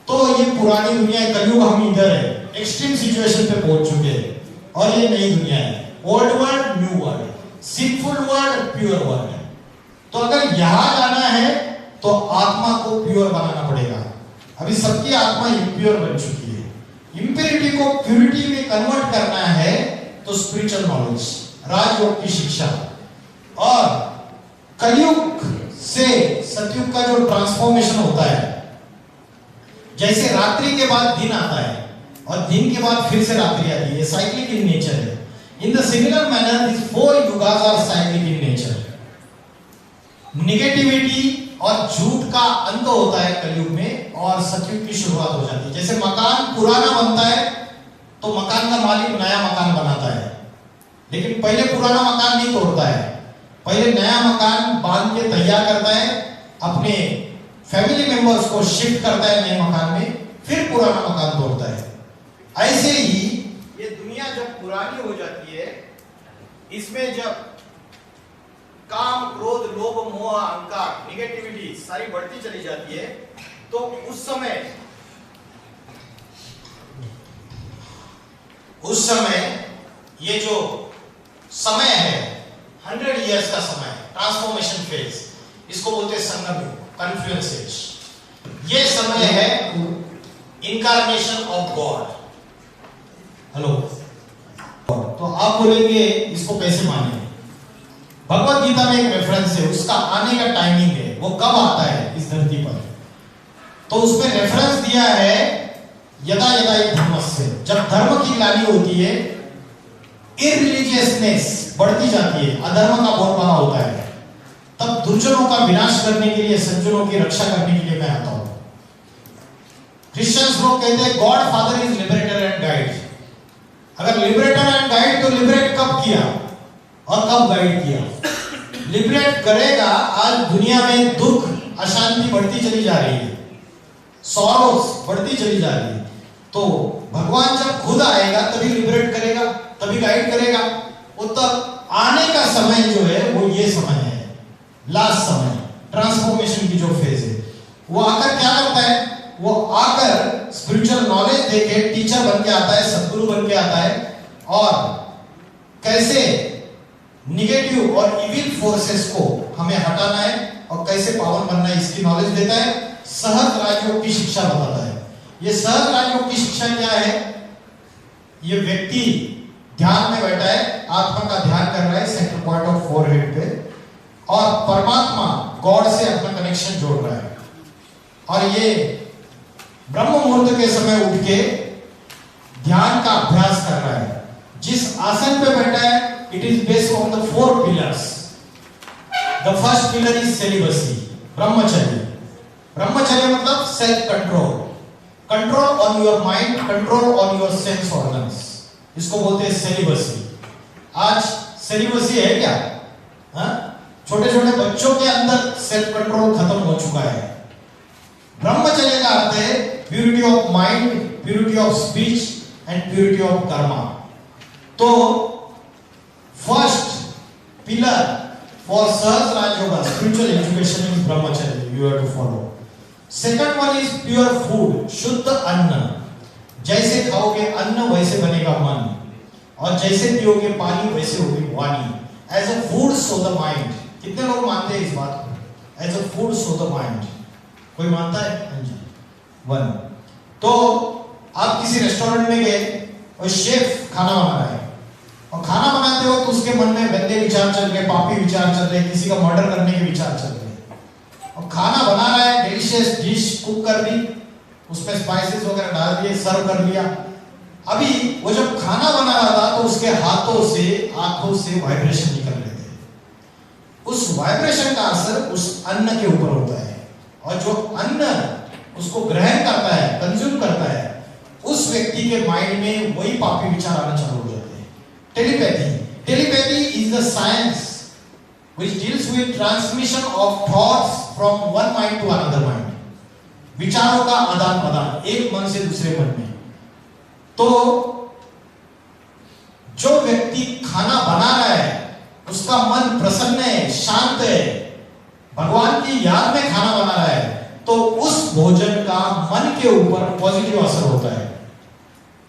तो ये पुरानी दुनिया, कलयुग, हम इधर है, एक्सट्रीम सिचुएशन पे पहुंच चुके हैं, और ये नई दुनिया है, old world, new world, sinful world, pure world. तो अगर यहां जाना है तो आत्मा को प्योर बनाना पड़ेगा। अभी सबकी आत्मा इम्प्योर बन चुकी है। इंप्योरिटी को प्यूरिटी में कन्वर्ट करना है तो स्पिरिचुअल नॉलेज, राजयोग की शिक्षा, और कलयुग से सतयुग का जो ट्रांसफॉर्मेशन होता है, जैसे रात्रि के बाद दिन आता है और दिन के बाद फिर से रात्रि आती है, साइक्लिक इन नेचर है। In the similar manner this 4 yugas are cyclic in nature. Negativity और झूठ का अंत होता है कलयुग में और सतयुग की शुरुआत हो जाती है। जैसे मकान पुराना बनता है तो मकान का मालिक नया मकान बनाता है, लेकिन पहले पुराना मकान नहीं तोड़ता है, पहले नया मकान बांध के तैयार करता है, अपने फैमिली मेंबर्स को शिफ्ट करता है नए मकान में, फिर पुराना मकान तोड़ता है। ऐसे ही ये दुनिया जब पुरानी हो जाती है, इसमें जब काम, क्रोध, लोभ, मोह, अहंकार, निगेटिविटी सारी बढ़ती चली जाती है, तो उस समय उस समय ये जो समय है 100 इयर्स का समय, ट्रांसफॉर्मेशन फेज, इसको बोलते हैं संगम युग, कन्फ्लुएंस एज। ये समय है इनकार्नेशन ऑफ गॉड। हेलो, तो आप बोलेंगे इसको कैसे माने? भगवत गीता में एक रेफरेंस है, उसका आने का टाइमिंग है, वो कब आता है इस धरती पर। तो उसमें रेफरेंस दिया है यदा यदा हि धर्मस्य, जब धर्म की ग्लानि होती है, इररिलीजियसनेस बढ़ती जाती है, अधर्म का बोलबाला होता है, तब दुर्जनों का विनाश करने के लिए, सज्जनों की रक्षा करने के लिए मैं आता हूं। क्रिश्चियंस लोग कहते हैं God father is liberator and guide. अगर लिबरेटर एंड गाइड, तो लिबरेट कब किया और कब गाइड किया? लिबरेट करेगा। आज दुनिया में दुख, अशांति बढ़ती चली जा रही है, सॉरोस बढ़ती चली जा रही है, तो भगवान जब खुद आएगा तभी लिबरेट करेगा, तभी गाइड करेगा। वो तब आने का समय जो है वो ये समय है, लास्ट समय, ट्रांसफॉर्मेशन की जो फेज है। वो आकर क्या करता है? वो आकर स्पिरिचुअल नॉलेज देके टीचर बन के आता है, सद्गुरु बन के आता है, और कैसे निगेटिव और इविल फोर्सेस को हमें हटाना है और कैसे पावन बनना है, इसकी नॉलेज देता है। सहज राजयोग की शिक्षा बताता है। ये सहज राजयोग की शिक्षा क्या है? ये व्यक्ति ध्यान में बैठा है, आत्मा का ध्यान कर रहा है सेंटर पॉइंट ऑफ फोरहेड पे, और परमात्मा गॉड से अपना कनेक्शन जोड़ रहा है, और ये ब्रह्म मुहूर्त के समय उठ के ध्यान का अभ्यास कर रहा है। जिस आसन पे बैठा है, it is based on the 4 pillars. The first pillar is celibacy, ब्रह्मचर्य। ब्रह्मचर्य मतलब self control, control on your mind, control on your sense organs, इसको बोलते हैं सेलिबसी। आज सेलिबसी है क्या? छोटे छोटे बच्चों के अंदर सेल्फ कंट्रोल खत्म हो चुका है। ब्रह्मचर्य का अर्थ है purity of mind, purity of speech and purity of karma. तो first pillar for Sahaj Rajyoga, spiritual education is brahmacharya, you have to follow. Second one is pure food, शुद्ध अन्न। जैसे खाओगे अन्न वैसे बनेगा मन, और जैसे पियोगे पानी वैसे होगी वाणी। As a food so the mind. कितने लोग मानते हैं इस बात को? As a food so the mind. कोई मानता है? हाँ जी, 1। तो आप किसी रेस्टोरेंट में गए और शेफ खाना बना रहा है, और खाना बनाते वक्त उसके मन में गंदे विचार चल रहे, पापी विचार चल रहे, किसी का मर्डर करने के विचार चल रहे, और खाना बना रहा है, डिलीशियस डिश कुक कर दी, उसमें स्पाइसेस वगैरह डाल दिए, सर्व कर दिया। अभी वो जब खाना बना रहा था तो उसके हाथों से, आंखों से वाइब्रेशन निकल रहे थे। उस वाइब्रेशन का असर उस अन्न के ऊपर होता है, और जो अन्न उसको ग्रहण करता है, कंज्यूम करता है, उस व्यक्ति के माइंड में वही पापी विचार आना चालू हो जाते हैं। Telepathy is the science which deals with transmission of thoughts from one mind to another mind, विचारों का आदान प्रदान एक मन से दूसरे मन में। तो जो व्यक्ति खाना बना रहा है उसका मन प्रसन्न है, शांत है, भगवान की याद में खाना बना रहा है, तो उस भोजन का मन के ऊपर पॉजिटिव असर होता है।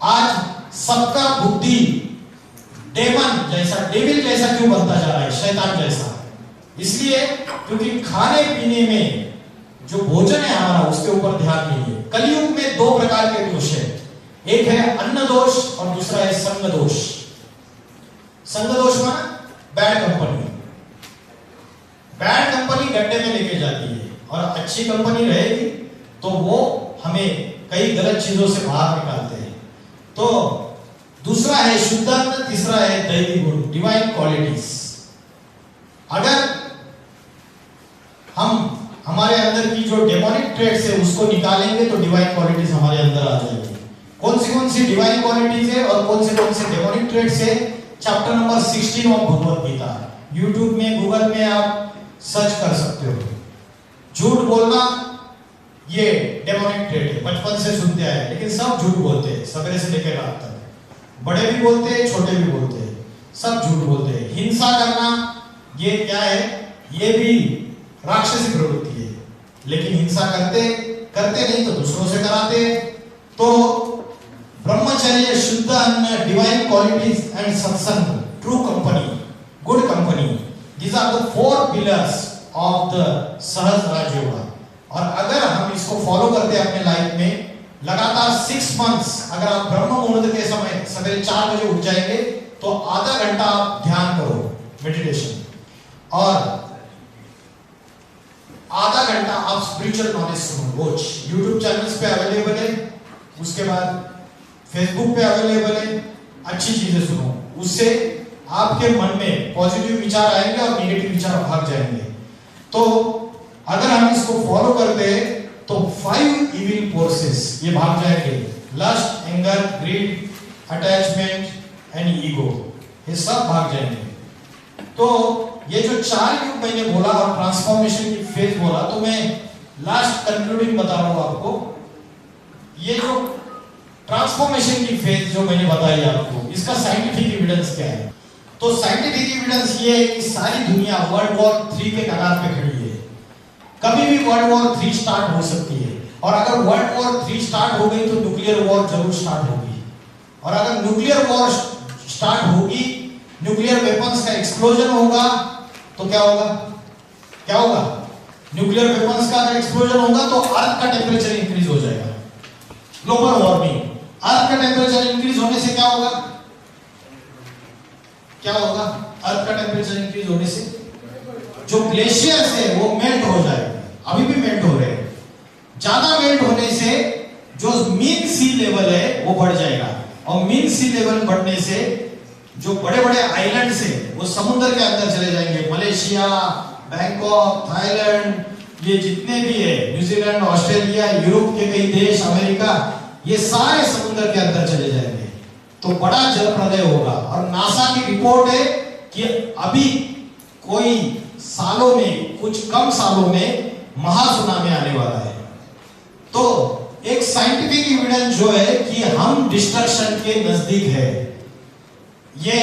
आज सबका बुद्धि डेमन जैसा, डेविल जैसा क्यों बनता जा रहा है, शैतान जैसा? इसलिए क्योंकि खाने पीने में जो भोजन है हमारा, उसके ऊपर ध्यान नहीं है। कलयुग में 2 प्रकार के दोष है, एक है अन्न दोष और दूसरा है संग दोष। संग दोष माना बैड कंपनी। बैड कंपनी गड्ढे में लेके जाती है, और अच्छी कंपनी रहेगी तो वो हमें कई गलत चीजों से बाहर निकालते हैं। तो दूसरा है शुद्ध अन्न, तीसरा है दैवी गुण, डिवाइन क्वालिटीज। अगर हम हमारे अंदर की जो डेमोनिक ट्रेट्स है उसको निकालेंगे तो डिवाइन क्वालिटीज हमारे अंदर आ जाएगी। कौन सी डिवाइन क्वालिटीज है और कौन से डेमोनिक ट्रेट्स है? Chapter number 16 of Bhagavad Gita. YouTube में, गूगल में आप सर्च कर सकते हो। झूठ बोलना ये डेमोनिक ट्रेट है, बचपन से सुनते आए, लेकिन सब झूठ बोलते हैं, सवेरे से लेकर रात तक। बड़े भी बोलते हैं, छोटे भी बोलते हैं, सब झूठ बोलते हैं। हिंसा करना ये क्या है? ये भी राक्षसी प्रवृत्ति है, लेकिन हिंसा करते नहीं तो दूसरों से कराते। तो ब्रह्मचर्य ब्रह्मचर्य, शुद्ध अन्न, डिवाइन क्वालिटीज एंड सत्संग, true company, good company, these are the 4 pillars of the सहज राजयोगा। और अगर हम इसको फॉलो करते हैं अपने लाइफ में लगातार 6 months, अगर आप ब्रह्म मुहूर्त के समय सवेरे 4 बजे उठ जाएंगे तो आधा घंटा आप ध्यान करो, मेडिटेशन, और आधा घंटा आप स्पिरिचुअल नॉलेज सुनो रोज। यूट्यूब चैनल्स पे अवेलेबल है, उसके बाद फेसबुक पे अवेलेबल है, अच्छी चीजें सुनो, उससे आपके मन में पॉजिटिव विचार आएंगे और नेगेटिव विचार भाग जाएंगे। तो अगर हम इसको फॉलो करते हैं तो 5 इविल फोर्सेस ये भाग जाएंगे, lust, anger, greed, attachment and ego, ये सब भाग जाएंगे। तो ये जो 4 युग मैंने बोला और ट्रांसफॉर्मेशन की फेज बोला, तो मैं लास्ट कंक्लूडिंग बता रहा हूं आपको। ये जो ट्रांसफॉर्मेशन की फेज जो मैंने बताई आपको, इसका साइंटिफिक एविडेंस क्या है? तो साइंटिफिक एविडेंस ये है कि सारी दुनिया वर्ल्ड वॉर 3 के कगार पे खड़ी है। कभी भी वर्ल्ड वॉर 3 स्टार्ट हो सकती है, और अगर वर्ल्ड वॉर 3 स्टार्ट हो गई तो न्यूक्लियर वॉर जरूर स्टार्ट होगी। और अगर न्यूक्लियर वॉर स्टार्ट होगी, न्यूक्लियर वेपन्स का एक्सप्लोजन होगा, तो क्या होगा? क्या होगा? न्यूक्लियर वेपन्स का अगर एक्सप्लोजन होगा तो अर्थ का टेम्परेचर इंक्रीज हो जाएगा, ग्लोबल वार्मिंग। अर्थ का टेम्परेचर इंक्रीज होने से क्या होगा? क्या होगा? अर्थ का टेम्परेचर इंक्रीज होने से जो ग्लेशियर्स है वो मेल्ट हो जाएंगे, अभी भी मेल्ट हो रहे हैं। ज्यादा मेल्ट होने से जो मीन सी लेवल है वो बढ़ जाएगा, और मीन सी लेवल बढ़ने से जो बड़े बड़े आइलैंड्स है वो समुद्र के अंदर चले जाएंगे। मलेशिया, बैंकॉक, थाईलैंड, ये जितने भी है, न्यूजीलैंड, ऑस्ट्रेलिया, यूरोप के कई देश, अमेरिका, ये सारे समुद्र के अंदर चले जाएंगे। तो बड़ा जल प्रलय होगा। और नासा की रिपोर्ट है कि अभी कोई सालों में, कुछ कम सालों में महासुनामी आने वाला है। तो एक साइंटिफिक एविडेंस जो है कि हम डिस्ट्रक्शन के नजदीक है। ये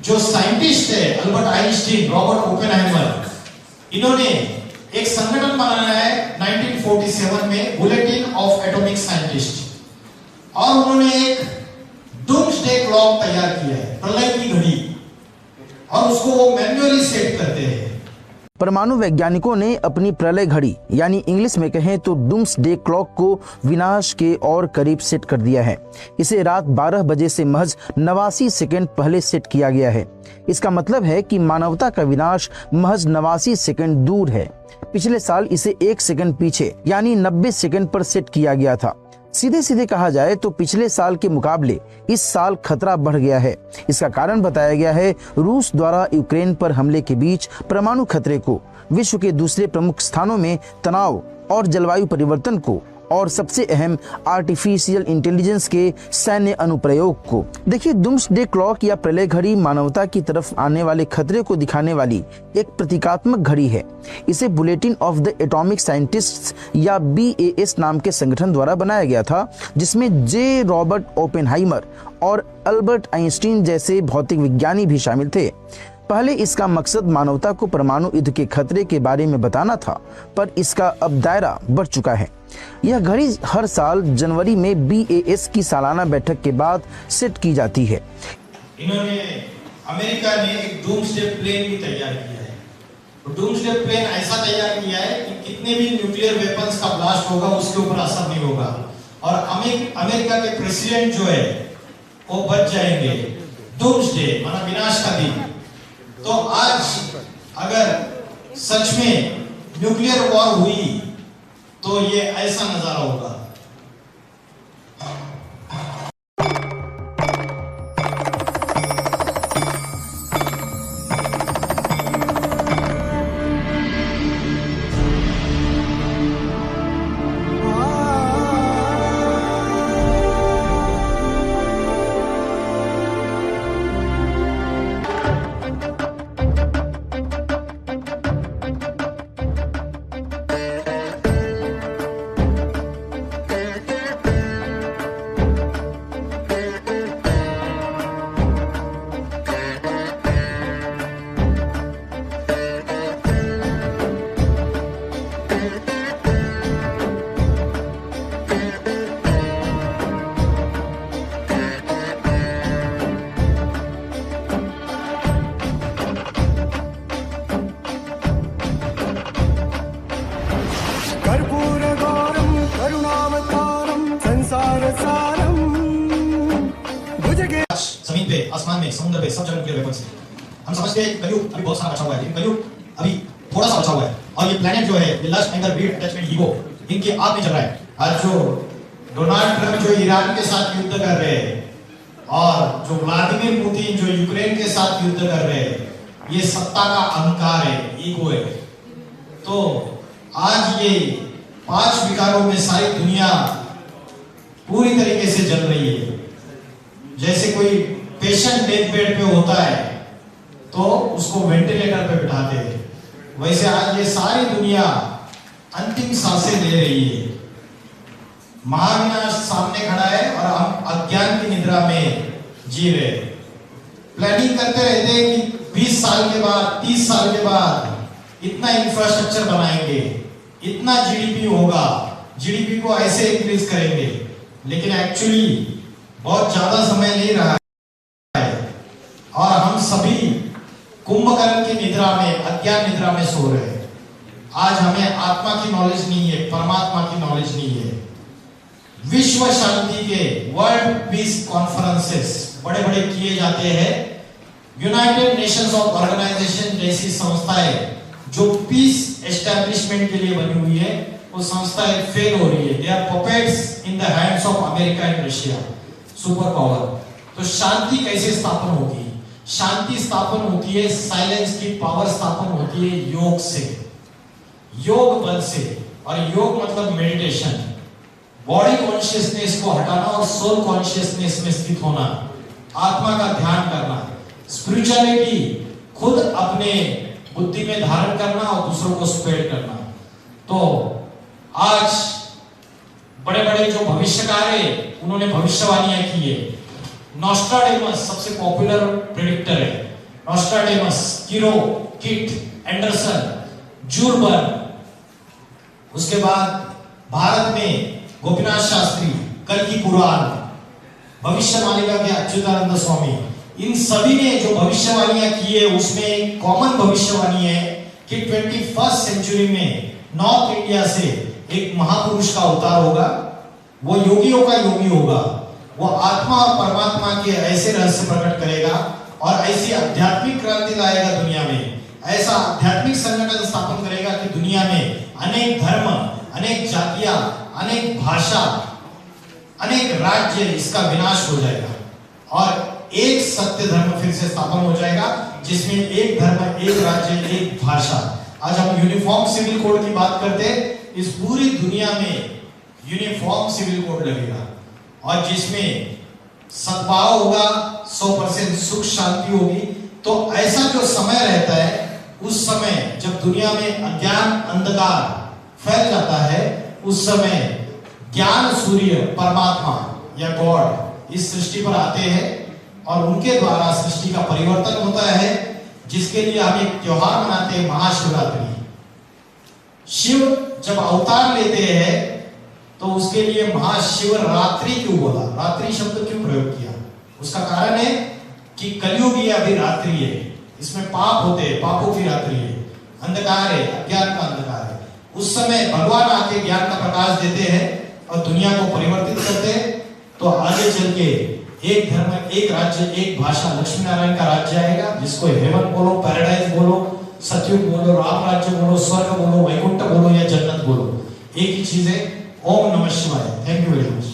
जो साइंटिस्ट है अल्बर्ट आइंस्टीन, रॉबर्ट ओपेनहाइमर, इन्होंने एक संगठन बनाया है 1947 में, बुलेटिन ऑफ एटॉमिक साइंटिस्ट, और उन्होंने एक डूम्सडे क्लॉक तैयार किया है, प्रलय की घड़ी, और उसको वो मैन्युअली सेट करते हैं। परमाणु वैज्ञानिकों ने अपनी प्रलय घड़ी यानी इंग्लिश में कहें तो डूम्सडे क्लॉक को विनाश के और करीब सेट कर दिया है। इसे रात 12 बजे से महज 89 सेकंड पहले सेट किया गया है। इसका मतलब है कि मानवता का विनाश महज 89 सेकंड दूर है। पिछले साल इसे 1 सेकंड पीछे यानी 90 सेकंड पर सेट किया गया था। सीधे सीधे कहा जाए तो पिछले साल के मुकाबले इस साल खतरा बढ़ गया है। इसका कारण बताया गया है रूस द्वारा यूक्रेन पर हमले के बीच परमाणु खतरे को, विश्व के दूसरे प्रमुख स्थानों में तनाव और जलवायु परिवर्तन को, और सबसे अहम आर्टिफिशियल इंटेलिजेंस के सैन्य अनुप्रयोग को। देखिए, डूम्सडे क्लॉक या प्रलय घड़ी मानवता की तरफ आने वाले खतरे को दिखाने वाली एक प्रतीकात्मक घड़ी है। इसे bulletin of the atomic scientists या BAS नाम के संगठन द्वारा बनाया गया था, जिसमें जे रॉबर्ट ओपेनहाइमर और अल्बर्ट आइंस्टीन जैसे भौतिक विज्ञानी भी शामिल थे। पहले इसका मकसद मानवता को परमाणु युद्ध के खतरे के बारे में बताना था, पर इसका अब दायरा बढ़ चुका है। यह घड़ी हर साल जनवरी में BAS की सालाना बैठक के बाद सेट की जाती है। इन्होंने, अमेरिका ने एक डूम्सडे प्लेन भी तैयार किया है। तो डूम्सडे प्लेन ऐसा तैयार किया है कि कितने भी न्यूक्लियर वेपन्स का ब्लास्ट होगा उसके ऊपर असर नहीं होगा, और अमेरिका के प्रेसिडेंट जो है वो बच जाएंगे। डूम्सडे माना विनाश का दिन। तो आज अगर सच में न्यूक्लियर वॉर हुई तो ये ऐसा नजारा होगा। समुद्र पे सब जगह न्यूक्लियर वेपन्स है। हम समझते हैं कलयुग अभी बहुत सारा बचा हुआ है, लेकिन कलयुग अभी थोड़ा सा बचा हुआ है। और ये प्लेनेट जो है, ये lust, anger, greed, attachment, ego, इनकी आग में चल रहा है। आज जो डोनाल्ड ट्रम्प जो ईरान के साथ युद्ध कर रहे हैं और जो व्लादिमीर पुतिन जो यूक्रेन के साथ युद्ध कर रहे हैं, ये सत्ता का अहंकार है, ईगो है। तो आज ये 5 विकारों में सारी दुनिया पूरी तरीके से जल रही है। जैसे कोई पेशेंट डेथ बेड पे होता है तो उसको वेंटिलेटर पे बिठाते हैं, वैसे आज ये सारी दुनिया अंतिम सांसें ले रही है। महाविनाश सामने खड़ा है और हम अज्ञान की निद्रा में जी रहे। प्लानिंग करते रहते हैं कि 20 साल के बाद, 30 साल के बाद इतना इंफ्रास्ट्रक्चर बनाएंगे, इतना जीडीपी होगा, जीडीपी को ऐसे इंक्रीज करेंगे, लेकिन एक्चुअली बहुत ज्यादा समय नहीं रहा है और हम सभी कुंभकर्ण की निद्रा में, अज्ञान निद्रा में सो रहे हैं। आज हमें आत्मा की नॉलेज नहीं है, परमात्मा की नॉलेज नहीं है। विश्व शांति के वर्ल्ड पीस कॉन्फ्रेंसेस बड़े बड़े किए जाते हैं। यूनाइटेड नेशंस ऑफ ऑर्गेनाइजेशन जैसी संस्थाएं जो पीस एस्टैब्लिशमेंट के लिए बनी हुई है, वो संस्थाएं फेल हो रही है। They are puppets in the hands of America and Russia, super power. तो शांति कैसे स्थापन होगी? शांति स्थापन होती है, साइलेंस की पावर स्थापन होती है योग से, योग बल से। और योग मतलब मेडिटेशन, बॉडी कॉन्शियसनेस को हटाना और सोल कॉन्शियसनेस में स्थित होना, आत्मा का ध्यान करना, स्पिरिचुअलिटी खुद अपने बुद्धि में धारण करना और दूसरों को स्प्रेड करना। तो आज बड़े बड़े जो भविष्यकार है, उन्होंने भविष्यवाणियां की है। नॉस्ट्राडेमस सबसे पॉपुलर प्रेडिक्टर है। नॉस्ट्राडेमस, किरो, किट, एंडरसन, जूरबर्न। उसके बाद भारत में गोपीनाथ शास्त्री, कल की पुराण, भविष्यवाणिका के अच्युतानंद स्वामी, इन सभी ने जो भविष्यवाणियां की है उसमें एक कॉमन भविष्यवाणी है कि 21st सेंचुरी में नॉर्थ इंडिया से एक महापुरुष का अवतार होगा। वो योगियों का योगी होगा। वो आत्मा और परमात्मा के ऐसे रहस्य प्रकट करेगा और ऐसी आध्यात्मिक क्रांति लाएगा दुनिया में। ऐसा आध्यात्मिक संगठन स्थापन करेगा कि दुनिया में अनेक धर्म, अनेक जातियां, अनेक भाषा, अनेक राज्य, इसका विनाश हो जाएगा और एक सत्य धर्म फिर से स्थापन हो जाएगा, जिसमें एक धर्म, एक राज्य, एक भाषा। आज हम यूनिफॉर्म सिविल कोड की बात करते हैं। इस पूरी दुनिया में यूनिफॉर्म सिविल कोड लगेगा और जिसमें सद्भाव होगा, 100% सुख शांति होगी। तो ऐसा जो समय रहता है, उस समय जब दुनिया में अज्ञान अंधकार फैल जाता है, उस समय ज्ञान सूर्य, परमात्मा या गॉड इस सृष्टि पर आते हैं और उनके द्वारा सृष्टि का परिवर्तन होता है, जिसके लिए हम एक त्योहार मनाते हैं, महाशिवरात्रि। शिव जब अवतार लेते हैं तो उसके लिए महाशिवरात्रि क्यों बोला, रात्रि शब्द क्यों प्रयोग किया? उसका कारण है कि कलयुग ये अभी रात्रि है, इसमें पाप होते हैं, पापों की रात्रि है, अंधकार है, अज्ञान का अंधकार है। उस समय भगवान आके ज्ञान का प्रकाश देते हैं और दुनिया को परिवर्तित करते हैं। तो आगे चल के एक धर्म, एक राज्य, एक भाषा, लक्ष्मी नारायण का राज्य आएगा, जिसको हेवन बोलो, पैराडाइज बोलो, सतयुग बोलो, राम राज्य बोलो, स्वर्ग बोलो, वैकुंठ बोलो या जन्नत बोलो, एक ही चीज है। ओम नमः शिवाय। Thank you very much.